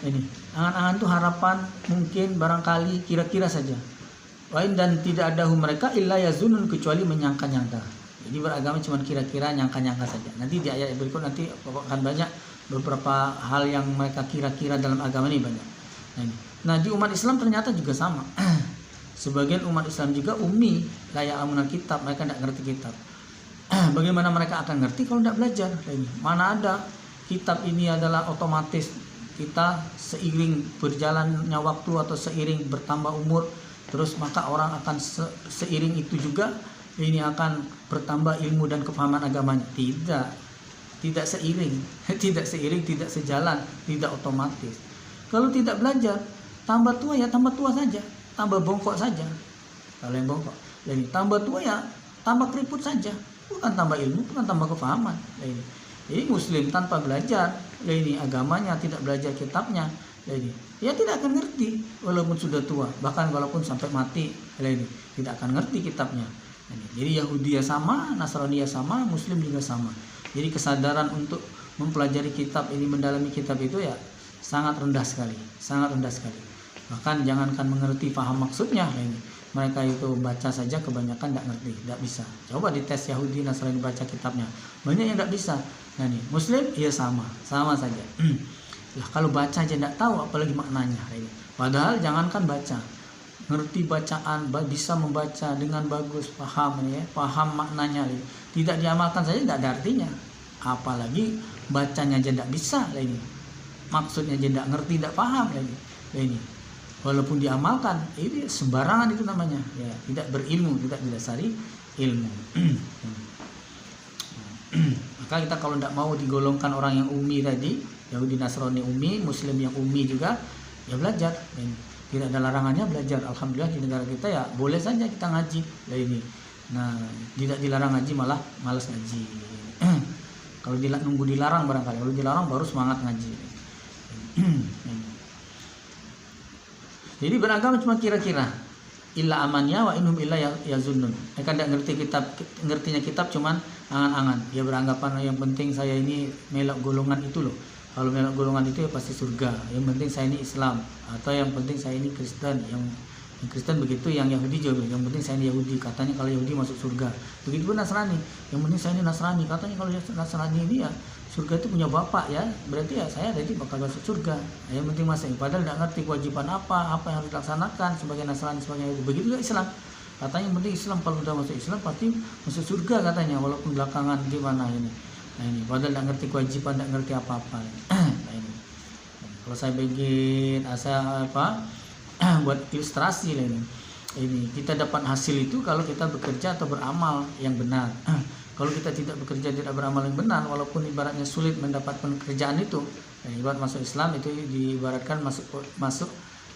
Ini angan-angan itu harapan, mungkin, barangkali, kira-kira saja. Lain, dan tidak ada mereka illa yazunun, kecuali menyangka-nyangka. Jadi beragama cuma kira-kira, nyangka-nyangka saja. Nanti di ayat berikut nanti akan banyak beberapa hal yang mereka kira-kira dalam agama ini banyak. Nah di umat Islam ternyata juga sama. Sebagian umat Islam juga ummi, la ya'lamunal kitab, mereka tidak ngerti kitab. Bagaimana mereka akan ngerti kalau tidak belajar? Mana ada kitab ini adalah otomatis kita seiring berjalannya waktu atau seiring bertambah umur, terus maka orang akan seiring itu juga ini akan bertambah ilmu dan kepahaman agamanya. Tidak seiring, tidak sejalan, tidak otomatis. Kalau tidak belajar, tambah tua ya tambah tua saja, tambah bongkok saja. Kalau yang bongkok, jadi tambah tua ya tambah keriput saja, bukan tambah ilmu, bukan tambah kepahaman. Jadi muslim tanpa belajar ini agamanya, tidak belajar kitabnya, ini ya tidak akan ngerti walaupun sudah tua, bahkan walaupun sampai mati, ini tidak akan ngerti kitabnya. Jadi Yahudi ya sama, Nasrani ya sama, Muslim juga sama. Jadi kesadaran untuk mempelajari kitab ini, mendalami kitab itu ya sangat rendah sekali, sangat rendah sekali. Bahkan jangankan mengerti paham maksudnya, ini mereka itu baca saja kebanyakan tidak ngerti, tidak bisa. Coba dites Yahudi Nasrani baca kitabnya, banyak yang tidak bisa. Nah nih Muslim ya sama saja. Lah kalau baca aja tidak tahu, apalagi maknanya. Padahal jangankan baca, ngerti bacaan, bisa membaca dengan bagus, paham ya, paham maknanya, tidak diamalkan saja tidak ada artinya. Apalagi bacanya aja tidak bisa, ini maksudnya aja tidak ngerti, tidak paham, ini walaupun diamalkan ini sembarangan, itu namanya ya tidak berilmu, tidak didasari ilmu. Maka kita kalau tidak mau digolongkan orang yang ummi tadi, Yahudi Nasrani ummi, Muslim yang ummi juga, ya belajar. Tidak ada larangannya belajar. Alhamdulillah di negara kita ya boleh saja kita ngaji. Nah tidak dilarang ngaji, malah malas ngaji. Kalau nunggu dilarang barangkali, kalau dilarang baru semangat ngaji. Jadi beragama cuma kira-kira. Illa amannya wa inhum illa yazunnun. Mereka tidak ngerti kitab, ngertinya kitab cuman angan-angan. Dia beranggapan yang penting saya ini melok golongan itu loh. Kalau melok golongan itu ya pasti surga. Yang penting saya ini Islam, atau yang penting saya ini Kristen. Yang Kristen begitu, yang Yahudi juga yang penting saya ini Yahudi, katanya kalau Yahudi masuk surga. Begitu pun Nasrani, yang penting saya ini Nasrani, katanya kalau Nasrani ini ya surga itu punya bapak ya, berarti ya saya nanti bakal masuk surga. Yang penting masuk, padahal tidak ngerti kewajiban apa yang harus dilaksanakan sebagai Nasrani, sebagai Yahudi. Begitu juga Islam, katanya yang penting Islam, kalau sudah masuk Islam pasti masuk surga katanya, walaupun belakangan gimana ini. Nah ini padahal tidak ngerti kewajiban, tidak ngerti apa-apa. Nah ini kalau saya bikin buat ilustrasi lah ini kita dapat hasil itu kalau kita bekerja atau beramal yang benar. Kalau kita tidak bekerja, tidak beramal yang benar, walaupun ibaratnya sulit mendapat pekerjaan itu, ibarat masuk Islam itu diibaratkan masuk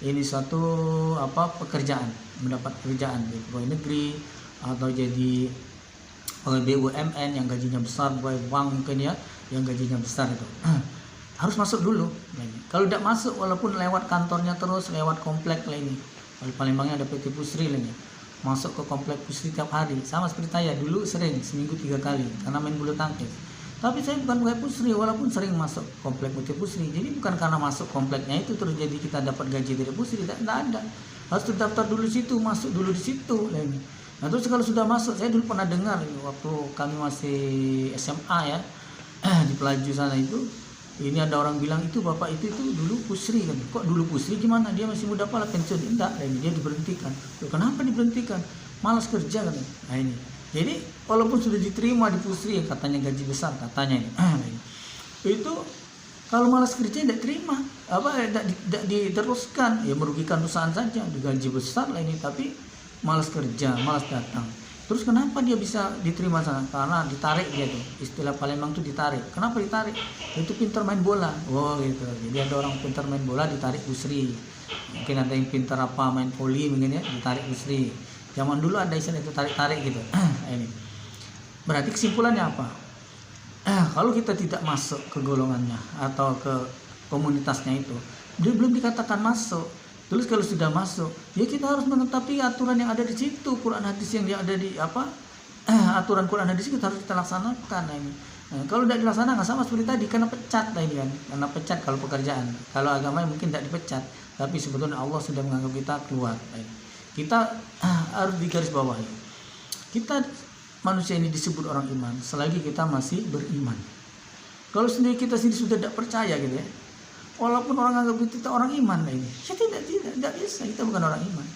ini suatu pekerjaan, mendapat pekerjaan di pegawai negeri atau jadi BUMN yang gajinya besar, bank mungkin ya yang gajinya besar itu. Harus masuk dulu. Kalau tidak masuk, walaupun lewat kantornya terus, lewat komplek ini. Kalau Palembangnya ada PT Pusri ini. Masuk ke komplek Pusri tiap hari. Sama seperti saya dulu sering seminggu 3 kali karena main bulu tangkis. Tapi saya bukan pegawai pusri, walaupun sering masuk komplek putih pusri. Jadi bukan karena masuk kompleknya itu terus jadi kita dapat gaji dari pusri, tidak ada. Harus terdaftar dulu di situ, masuk dulu di situ. Nah terus kalau sudah masuk, saya dulu pernah dengar waktu kami masih SMA ya, di Pelaju sana itu, ini ada orang bilang itu bapak itu dulu pusri kan. Kok dulu pusri gimana? Dia masih muda pala pensiun. Enggak, dia diberhentikan. Loh, kenapa diberhentikan? Malas kerja kan. Nah ini. Jadi walaupun sudah diterima di pusri katanya gaji besar katanya ini. Itu kalau malas kerja tidak terima, tidak diteruskan, ya merugikan perusahaan saja, digaji besar lah ini tapi malas kerja, malas datang. Terus kenapa dia bisa diterima sana? Karena ditarik dia tuh, istilah Palembang tuh ditarik. Kenapa ditarik? Itu pintar main bola. Oh gitu. Jadi ada orang pintar main bola ditarik pusri. Mungkin ada yang pintar apa main voli mungkin ya ditarik pusri. Zaman dulu ada istilah itu tarik-tarik gitu. Ini. Berarti kesimpulannya apa? Kalau kita tidak masuk ke golongannya atau ke komunitasnya itu, dia belum dikatakan masuk. Terus kalau sudah masuk, ya kita harus menetapi aturan yang ada di situ, Quran hadis yang ada di aturan Quran hadis kita harus kita laksanakan. Ini. Nah, kalau tidak dilaksanakan sama seperti tadi, karena pecat lah ini kan, karena pecat kalau pekerjaan. Kalau agama mungkin tidak dipecat, tapi sebetulnya Allah sudah menganggap kita keluar. Kita harus digarisbawahi. Kita manusia ini disebut orang iman selagi kita masih beriman. Kalau sendiri kita sendiri sudah tidak percaya gitu ya. Walaupun orang anggap kita orang iman lah ini, ya tidak bisa, kita bukan orang iman.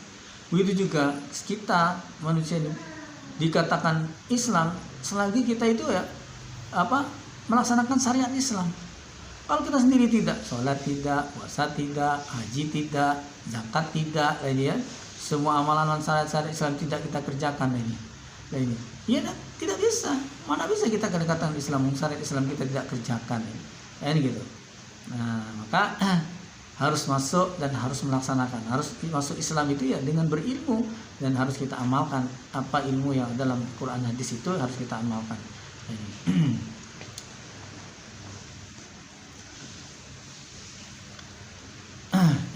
Begitu juga kita manusia ini dikatakan Islam selagi kita itu ya melaksanakan syariat Islam. Kalau kita sendiri tidak, sholat tidak, puasa tidak, haji tidak, zakat tidak, ya, semua amalan syariat Islam tidak kita kerjakan ini. Ya tidak bisa. Mana bisa kita katakan Islam, syariat Islam kita tidak kerjakan ini gitu. Nah, maka harus masuk dan harus melaksanakan. Harus masuk Islam itu ya dengan berilmu dan harus kita amalkan apa ilmu yang dalam Quran hadis itu harus kita amalkan.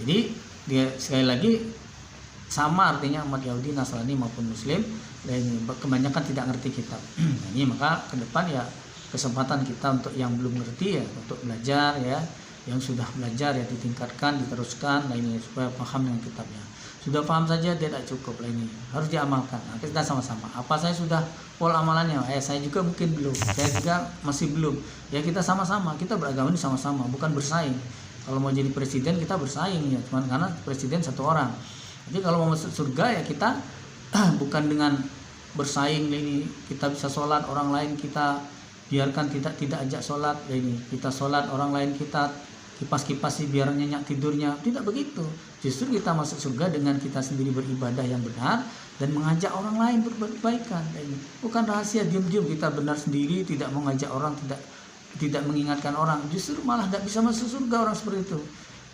Jadi dia sekali lagi sama artinya umat Yahudi, Nasrani maupun Muslim dan kebanyakan tidak ngerti kitab. Ini maka ke depan ya kesempatan kita untuk yang belum ngerti ya untuk belajar ya, yang sudah belajar ya ditingkatkan, diteruskan lah ini supaya paham dengan kitabnya. Sudah paham saja tidak cukup lah ini, harus diamalkan. Nah, kita sama-sama. Apa saya sudah pola amalannya? Saya juga mungkin belum. Saya juga masih belum. Ya kita sama-sama, kita beragama ini sama-sama, bukan bersaing. Kalau mau jadi presiden kita bersaing ya, cuman karena presiden satu orang. Jadi kalau mau masuk surga ya kita bukan dengan bersaing ini kita bisa sholat orang lain kita biarkan tidak ajak sholat ini kita sholat orang lain kita kipas sih biar nyenyak tidurnya, tidak begitu. Justru kita masuk surga dengan kita sendiri beribadah yang benar dan mengajak orang lain berbaikan. Ini bukan rahasia diam-diam kita benar sendiri tidak mengajak orang, tidak mengingatkan orang, justru malah tidak bisa masuk surga orang seperti itu.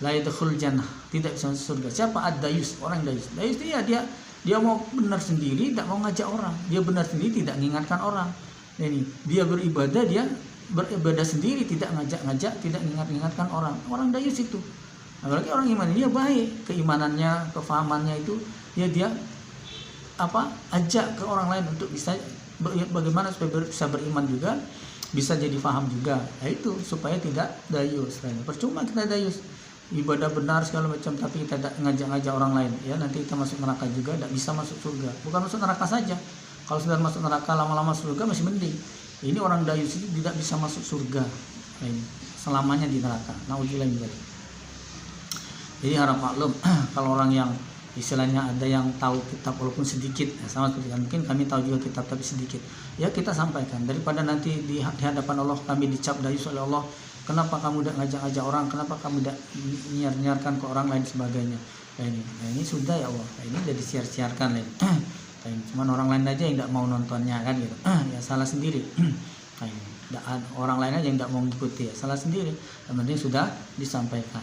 La yadkhul jannah, tidak bisa masuk surga. Siapa? Ad-dayus, orang dayus. Dayus itu ya dia mau benar sendiri, tidak mau ngajak orang. Dia benar sendiri, tidak mengingatkan orang. Ini dia beribadah, dia beribadah sendiri, tidak ngajak-ngajak, tidak mengingatkan orang. Orang dayus itu. Apalagi orang iman, dia baik keimanannya, kefahamannya itu, dia ajak ke orang lain untuk bisa bagaimana supaya bisa beriman juga, bisa jadi faham juga. Nah itu supaya tidak dayus. Percuma kita dayus. Ibadah benar segala macam tapi kita tidak ngajak-ngajak orang lain ya nanti kita masuk neraka juga, tidak bisa masuk surga. Bukan masuk neraka saja, kalau sudah masuk neraka lama-lama surga masih mending. Ini orang dayus itu tidak bisa masuk surga selamanya di neraka. Naudzubillah min dzalik. Jadi harap maklum kalau orang yang istilahnya ada yang tahu kitab walaupun sedikit ya, sama seperti mungkin kami tahu juga kitab tapi sedikit ya kita sampaikan daripada nanti di hadapan Allah kami dicap dayus oleh Allah. Kenapa kamu tidak ngajak-ngajak orang? Kenapa kamu tidak nyiar-nyiarkan ke orang lain sebagainya? Nah ini sudah ya Allah. Nah, ini sudah disiar-siarkan lain. Cuman orang lain aja yang tidak mau nontonnya kan gitu. Ya salah sendiri. Orang lain aja yang tidak mau mengikuti ya salah sendiri. Yang penting sudah disampaikan.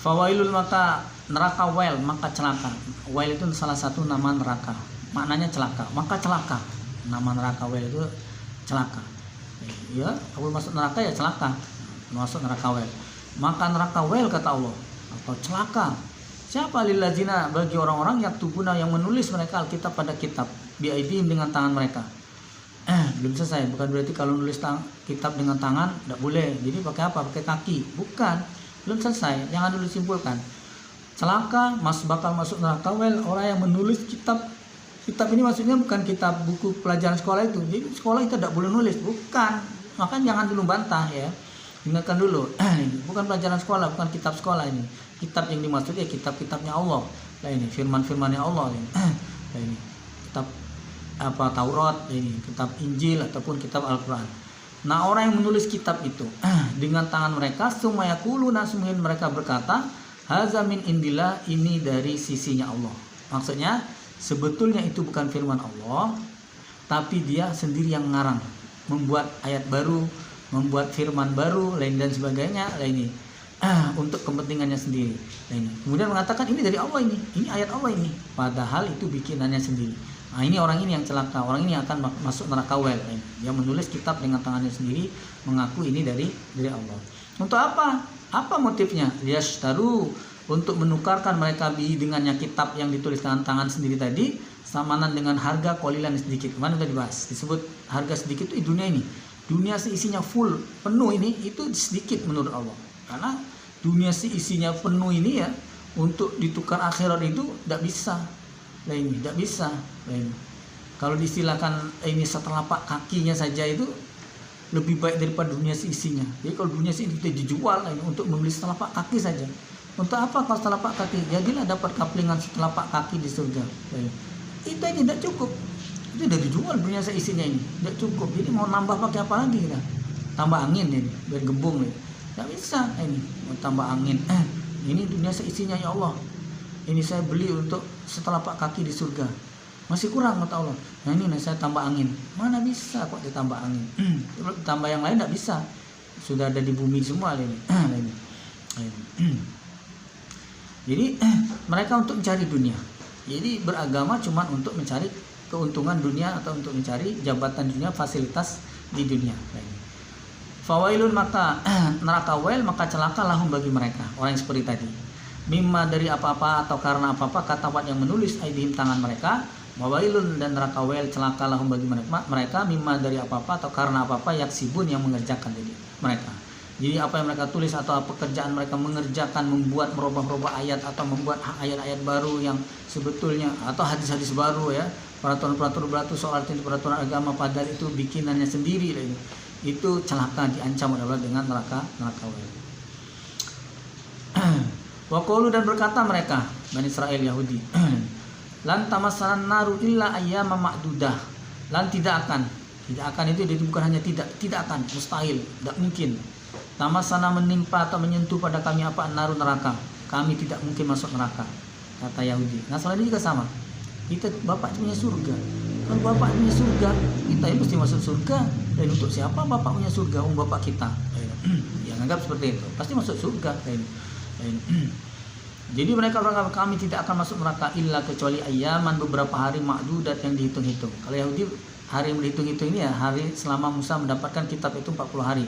Fawailul maka neraka wail maka celaka. Wail itu salah satu nama neraka. Maknanya celaka. Maka celaka. Nama neraka wail itu celaka. Ya, kalau masuk neraka ya celaka. Masuk neraka wel. Maka neraka wel kata Allah atau celaka. Siapa lillazina bagi orang-orang yang tubuna yang menulis mereka Alkitab pada kitab biaidihim dengan tangan mereka. belum selesai. Bukan berarti kalau nulis kitab dengan tangan tidak boleh. Jadi pakai apa? Pakai kaki. Bukan. Belum selesai. Jangan dulu simpulkan. Celaka, bakal masuk neraka. Orang yang menulis kitab ini maksudnya bukan kitab buku pelajaran sekolah itu. Jadi sekolah itu tidak boleh nulis. Bukan. Makanya jangan dulu bantah ya. Ingatkan dulu. Bukan pelajaran sekolah, bukan kitab sekolah ini. Kitab yang dimaksud kitab-kitabnya Allah. Nah ini firman-firmannya Allah ini. Nah ini kitab Taurat ini, kitab Injil ataupun kitab Al-Qur'an. Nah, orang yang menulis kitab itu dengan tangan mereka, sumayaquluna, mereka berkata, haza min indillah, ini dari sisinya Allah. Maksudnya sebetulnya itu bukan firman Allah, tapi dia sendiri yang ngarang, membuat ayat baru, membuat firman baru, lain dan sebagainya, lain ini untuk kepentingannya sendiri. Lain. Kemudian mengatakan ini dari Allah ini ayat Allah ini, padahal itu bikinannya sendiri. Nah, ini orang ini yang celaka, orang ini akan masuk neraka lain. Dia menulis kitab dengan tangannya sendiri, mengaku ini dari Allah. Untuk apa? Apa motifnya? Liyashtaru, untuk menukarkan mereka dengannya kitab yang ditulis dengan tangan sendiri tadi, samanan dengan harga qalilan sedikit. Kemarin sudah dibahas, disebut harga sedikit itu dunia ini. Dunia seisinya full, penuh ini, itu sedikit menurut Allah. Karena dunia seisinya penuh ini ya, untuk ditukar akhirat itu tidak bisa. Lain, tidak bisa. Lain. Kalau diistilahkan ini setelapak kakinya saja itu lebih baik daripada dunia seisinya. Jadi kalau dunia seisi itu dijual untuk membeli setelapak kaki saja. Untuk apa kalau setelapak kaki? Jadilah dapat kaplingan setelapak kaki di surga. Lain. Itu aja tidak cukup. Itu sudah dijual dunia seisinya ini. Tidak cukup. Jadi mau nambah pakai apa lagi kita? Tambah angin ini, biar gembung nih. Tidak bisa ini. Mau tambah angin. Ini dunia seisinya ya Allah. Ini saya beli untuk setelapak kaki di surga. Masih kurang kata Allah. Nah ini saya tambah angin. Mana bisa kok ditambah angin? Tambah yang lain tidak bisa. Sudah ada di bumi semua ini. Jadi mereka untuk mencari dunia. Jadi beragama cuma untuk mencari keuntungan dunia atau untuk mencari jabatan dunia, fasilitas di dunia. Fawailun, maka neraka wail, maka celaka lahum bagi mereka orang yang seperti tadi. Mimma, dari apa-apa atau karena apa-apa, kata yang menulis aidihim, tangan mereka. Wawailun, dan neraka wail, celaka lahum bagi mereka mimma, dari apa-apa atau karena apa-apa, yaksibun, yang mengerjakan jadi mereka. Jadi apa yang mereka tulis atau pekerjaan mereka mengerjakan, membuat merubah-rubah ayat atau membuat ayat-ayat baru yang sebetulnya, atau hadis-hadis baru ya, peraturan-peraturan baru soal peraturan agama, padahal itu bikinannya sendiri. Itu celaka, diancam oleh Allah dengan neraka wail. Waqalu, dan berkata mereka Bani Israel Yahudi, lan tamassanan naru illa ayyama ma'dudah. Lan tidak akan itu bukan hanya tidak akan, mustahil, tidak mungkin. Tamassana, menimpa atau menyentuh pada kami apa, naru, neraka. Kami tidak mungkin masuk neraka, kata Yahudi. Nah, soal ini juga sama. Kita Bapak punya surga. Kalau Bapak punya surga, kita mesti masuk surga. Dan untuk siapa Bapak punya surga? Bapak kita. Ya, anggap seperti itu. Pasti masuk surga. Jadi mereka berkata, kami tidak akan masuk neraka illa kecuali ayaman, beberapa hari ma'dudat yang dihitung-hitung. Kalau Yahudi hari yang dihitung-hitung ini ya hari selama Musa mendapatkan kitab itu 40 hari.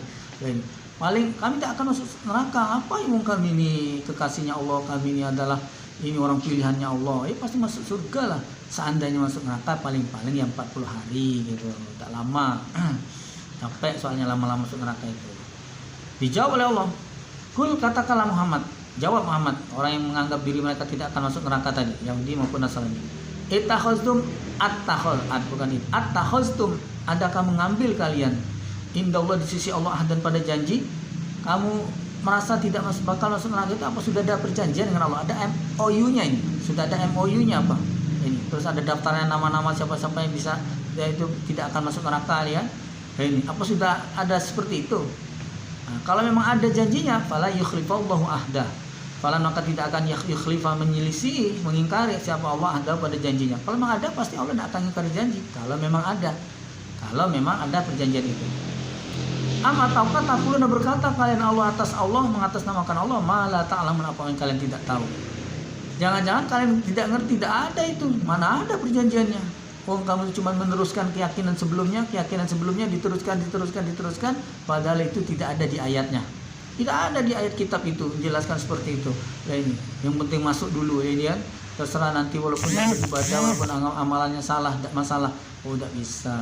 Paling kami tidak akan masuk neraka. Apa yang kami ini kekasihnya Allah, kami ini adalah ini orang pilihannya Allah. Pasti masuk surga lah. Seandainya masuk neraka paling-paling ya 40 hari gitu. Tak lama. Capek soalnya lama-lama masuk neraka itu. Dijawab oleh Allah. Kul, katakanlah Muhammad. Jawab Muhammad, orang yang menganggap diri mereka tidak akan masuk neraka tadi, Yahudi maupun Nasrani. Ittakhaztum, attakhaztum, adakah mengambil kalian indallah, di sisi Allah, dan pada janji? Kamu merasa tidak bakal masuk neraka itu apa? Sudah ada perjanjian dengan Allah, ada MOU-nya ini. Sudah ada MOU-nya apa? Ini. Terus ada daftarnya nama-nama siapa-siapa yang bisa yaitu tidak akan masuk neraka ya. Ini. Apa sudah ada seperti itu? Nah, kalau memang ada janjinya, fala yukhlifallahu ahdah. Fala, maka tidak akan yukhlifa, menyelisih, mengingkari siapa Allah ahdah pada janjinya. Kalau memang ada, pasti Allah tidak akan mengingkari janji. Kalau memang ada perjanjian itu. Ataukah taquluna, berkata kalian Allah atas Allah, mengatasnamakan Allah, ma la ta'lamun, apa yang kalian tidak tahu. Jangan-jangan kalian tidak ngerti, tidak ada itu. Mana ada perjanjiannya? Kamu cuma meneruskan keyakinan sebelumnya diteruskan, padahal itu tidak ada di ayatnya. Tidak ada di ayat kitab itu menjelaskan seperti itu. Nah ini, yang penting masuk dulu ini kan. Terserah nanti walaupun ibadah, walaupun amalannya salah, tidak masalah. Oh, tidak bisa.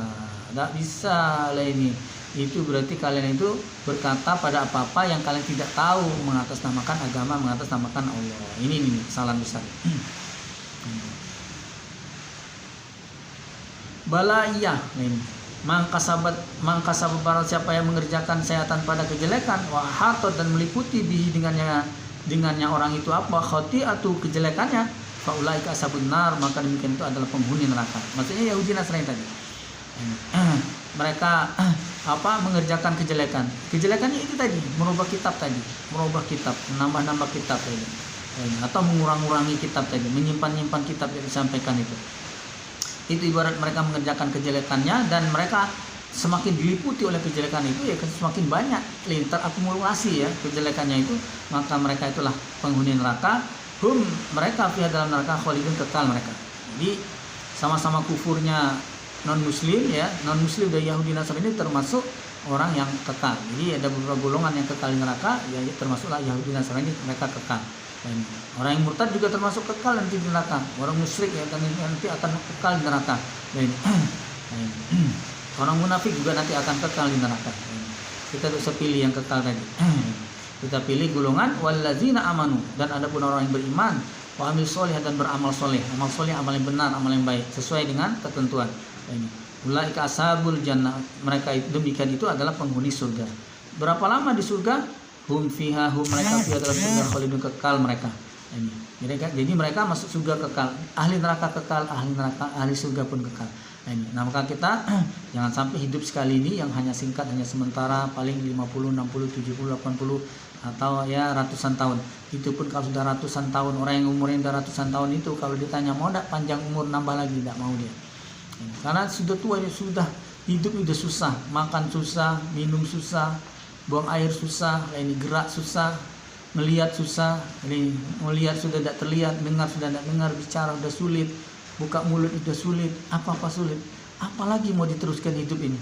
Tidak bisa lah ini. Itu berarti kalian itu berkata pada apa-apa yang kalian tidak tahu, mengatasnamakan agama, mengatasnamakan Allah. Ini kesalahan besar. Bala iya ini. Mangka sahabat barang siapa yang mengerjakan sayatan pada kejelekan, wa hatot dan meliputi bihi dengannya orang itu apa khati'atu kejelekannya, faulaika ashabun nar, maka demikian itu adalah penghuni neraka. Maksudnya Yahudi Nasrani tadi. Mereka mengerjakan kejelekan. Kejelekannya itu tadi, merubah kitab tadi, menambah kitab tadi. Atau mengurangi kitab tadi, menyimpan kitab yang disampaikan itu. Itu ibarat mereka mengerjakan kejelekannya, dan mereka semakin diliputi oleh kejelekan itu ya semakin banyak terakumulasi ya kejelekannya itu, maka mereka itulah penghuni neraka. Mereka dalam neraka khalidun, kekal mereka. Jadi sama-sama kufurnya non muslim dan Yahudi Nasrani termasuk orang yang kekal. Jadi ada beberapa golongan yang kekal di neraka, ya termasuklah Yahudi Nasrani, mereka kekal. Dan orang yang murtad juga termasuk kekal nanti di neraka. Orang musyrik ya nanti akan kekal di neraka. Dan orang munafik juga nanti akan kekal di neraka. Kita bisa pilih yang kekal tadi. Kita pilih golongan wallazina amanu, dan adapun orang yang beriman, wa amil soleh, dan beramal soleh. Amal soleh, amal yang benar, amal yang baik sesuai dengan ketentuan. Ini ulaika ashabul jannah, mereka demikian itu adalah penghuni surga. Berapa lama di surga? Mereka adalah surga khalidun, kekal mereka. Ini jadi mereka masuk surga kekal, ahli neraka kekal, ahli surga pun kekal. Ini. Nah, maka kita jangan sampai hidup sekali ini yang hanya singkat, hanya sementara, paling 50, 60, 70, 80 atau ya ratusan tahun. Itu pun kalau sudah ratusan tahun, orang yang umurnya sudah ratusan tahun itu kalau ditanya mau enggak panjang umur nambah lagi, tidak mau dia. Karena sudah tua, sudah hidup sudah susah, makan susah, minum susah, buang air susah, ini gerak susah, melihat susah, ini melihat sudah tidak terlihat, dengar sudah tidak dengar, bicara sudah sulit, buka mulut sudah sulit, apa-apa sulit. Apalagi mau diteruskan hidup ini.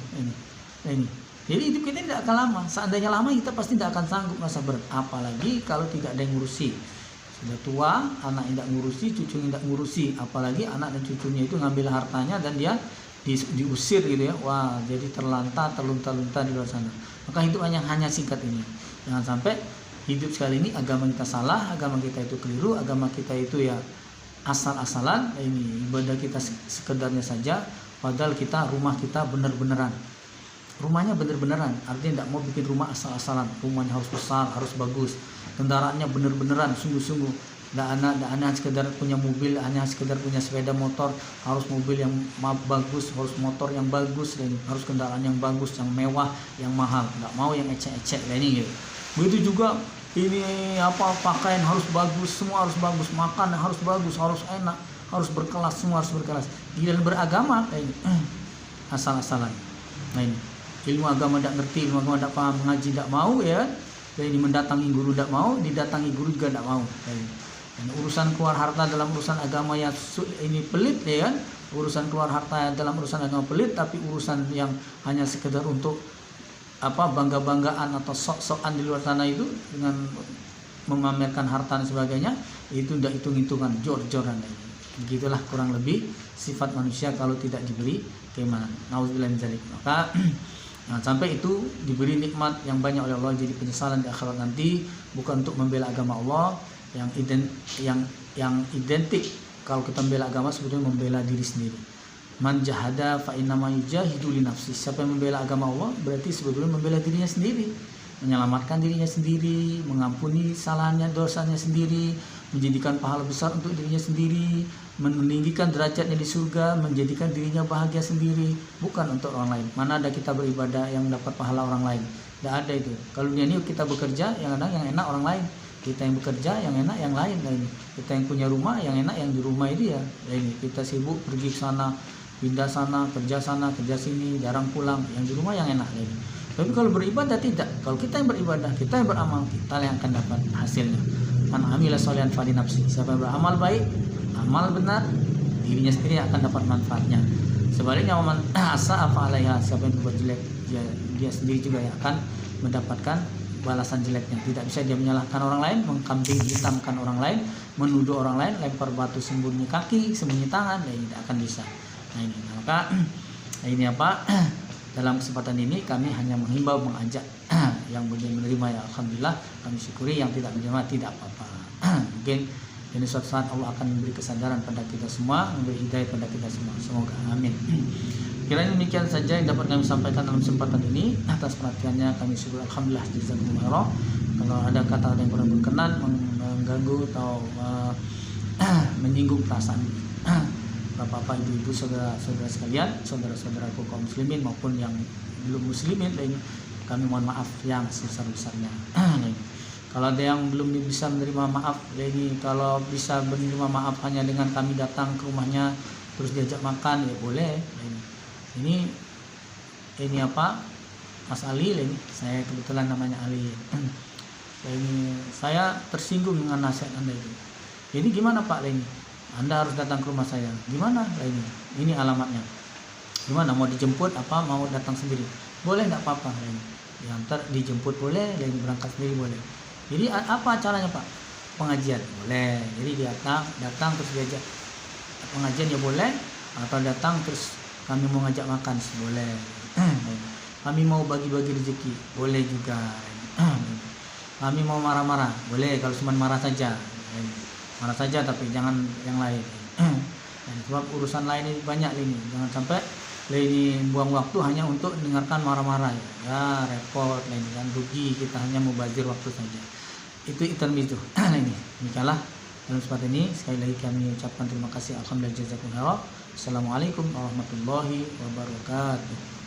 Jadi hidup kita tidak akan lama. Seandainya lama kita pasti tidak akan sanggup merasa berat. Apalagi kalau tidak ada yang ngurusi. Sudah tua, anak tidak ngurusi, cucu tidak ngurusi. Apalagi anak dan cucunya itu ngambil hartanya dan dia diusir gitu ya. Wah, jadi terlunta-lunta di luar sana. Maka hidup hanya singkat ini. Jangan sampai hidup sekali ini agama kita salah, agama kita itu keliru, agama kita itu ya asal-asalan. Ini ibadah kita sekedarnya saja. Padahal rumah kita benar-beneran. Rumahnya bener-beneran, artinya tidak mau bikin rumah asal-asalan. Rumahnya harus besar, harus bagus. Kendaraannya bener-beneran, sungguh-sungguh. Tidak hanya sekedar punya mobil, hanya sekedar punya sepeda motor. Harus mobil yang bagus, harus motor yang bagus, dan harus kendaraan yang bagus, yang mewah, yang mahal. Tidak mau yang ecek-ecek ini gitu. Begitu juga ini pakaian harus bagus, semua harus bagus. Makan harus bagus, harus enak, harus berkelas, semua harus berkelas. Di dalam beragama ini asal-asalan. Nah ini ilmu agama tidak ngerti, ilmu agama tidak paham, mengaji tidak mau ya. Jadi mendatangi guru tidak mau, didatangi guru juga tidak mau. Dan urusan keluar harta dalam urusan agama yang ini pelit ya kan. Urusan keluar harta dalam urusan agama pelit, tapi urusan yang hanya sekedar untuk bangga-banggaan atau sok-sokan di luar sana itu dengan memamerkan harta dan sebagainya, itu tidak hitung-hitungan, jor-joran. Begitulah kurang lebih sifat manusia kalau tidak diberi keimanan. Nauzubillah min dzalik. Maka sampai itu diberi nikmat yang banyak oleh Allah, jadi penyesalan di akhirat nanti bukan untuk membela agama Allah yang identik. Kalau kita membela agama sebetulnya membela diri sendiri. Man jahada fa innama yujahidu li nafsi. Siapa yang membela agama Allah berarti sebetulnya membela dirinya sendiri, menyelamatkan dirinya sendiri, mengampuni salahnya, dosanya sendiri, menjadikan pahala besar untuk dirinya sendiri, meninggikan derajatnya di surga, menjadikan dirinya bahagia sendiri, bukan untuk orang lain. Mana ada kita beribadah yang dapat pahala orang lain? Tidak ada itu. Kalau dunia ini kita bekerja, yang enak orang lain. Kita yang bekerja, yang enak yang lain. Kita yang punya rumah, yang enak yang di rumah itu ya. Ini kita sibuk pergi ke sana, pindah sana, kerja sini, jarang pulang. Yang di rumah yang enak. Tapi kalau beribadah tidak. Kalau kita yang beribadah, kita yang beramal, kita yang akan dapat hasilnya. Man amila sholihan fali nafsi. Siapa yang beramal baik, amal benar, dirinya sendiri akan dapat manfaatnya. Sebaliknya man asa apa alaiha, siapa yang berbuat jelek, dia sendiri juga yang akan mendapatkan balasan jeleknya. Tidak bisa dia menyalahkan orang lain, mengkambing hitamkan orang lain, menuduh orang lain, lempar batu sembunyi kaki, sembunyi tangan, dan tidak akan bisa. Nah ini maka ini dalam kesempatan ini kami hanya menghimbau, mengajak yang menerima ya alhamdulillah, kami syukuri, yang tidak menerima tidak apa-apa. Mungkin ini suatu saat Allah akan memberi kesadaran pada kita semua, memberi hidayah pada kita semua. Semoga amin. Kiranya demikian saja yang dapat kami sampaikan dalam kesempatan ini. Atas perhatiannya kami syukur alhamdulillah, jazakumullah khairan. Kalau ada kata yang kurang berkenan, mengganggu atau menyinggung perasaan Bapak-bapak, ibu-ibu, saudara-saudara sekalian, saudara-saudaraku kaum muslimin maupun yang belum muslimin lain, kami mohon maaf yang sebesar-besarnya. Kalau ada yang belum bisa menerima maaf, ini kalau bisa menerima maaf hanya dengan kami datang ke rumahnya terus diajak makan, ya boleh. Ini apa, Mas Ali, ini saya kebetulan namanya Ali. Ini saya tersinggung dengan nasihat Anda itu. Jadi gimana Pak Leni? Anda harus datang ke rumah saya. Gimana ini alamatnya? Gimana, mau dijemput apa mau datang sendiri? Boleh, enggak apa-apa. Diantar, dijemput boleh, lain berangkat sendiri boleh. Jadi apa caranya Pak? Pengajian boleh. Jadi datang terus diajak pengajian ya boleh, atau datang terus kami mau ngajak makan boleh. Kami mau bagi-bagi rezeki boleh juga. Kami mau marah-marah boleh, kalau cuma marah saja. Marah saja tapi jangan yang lain. Sebab urusan lain ini banyak ini. Jangan sampai ini buang waktu hanya untuk mendengarkan marah-marah. Ya repot lain kan, rugi kita hanya mubazir waktu saja. Itu itu. Ini demikianlah dalam kesempatan ini sekali lagi kami ucapkan terima kasih, alhamdulillah, jazakumullah khairan. Assalamualaikum warahmatullahi wabarakatuh.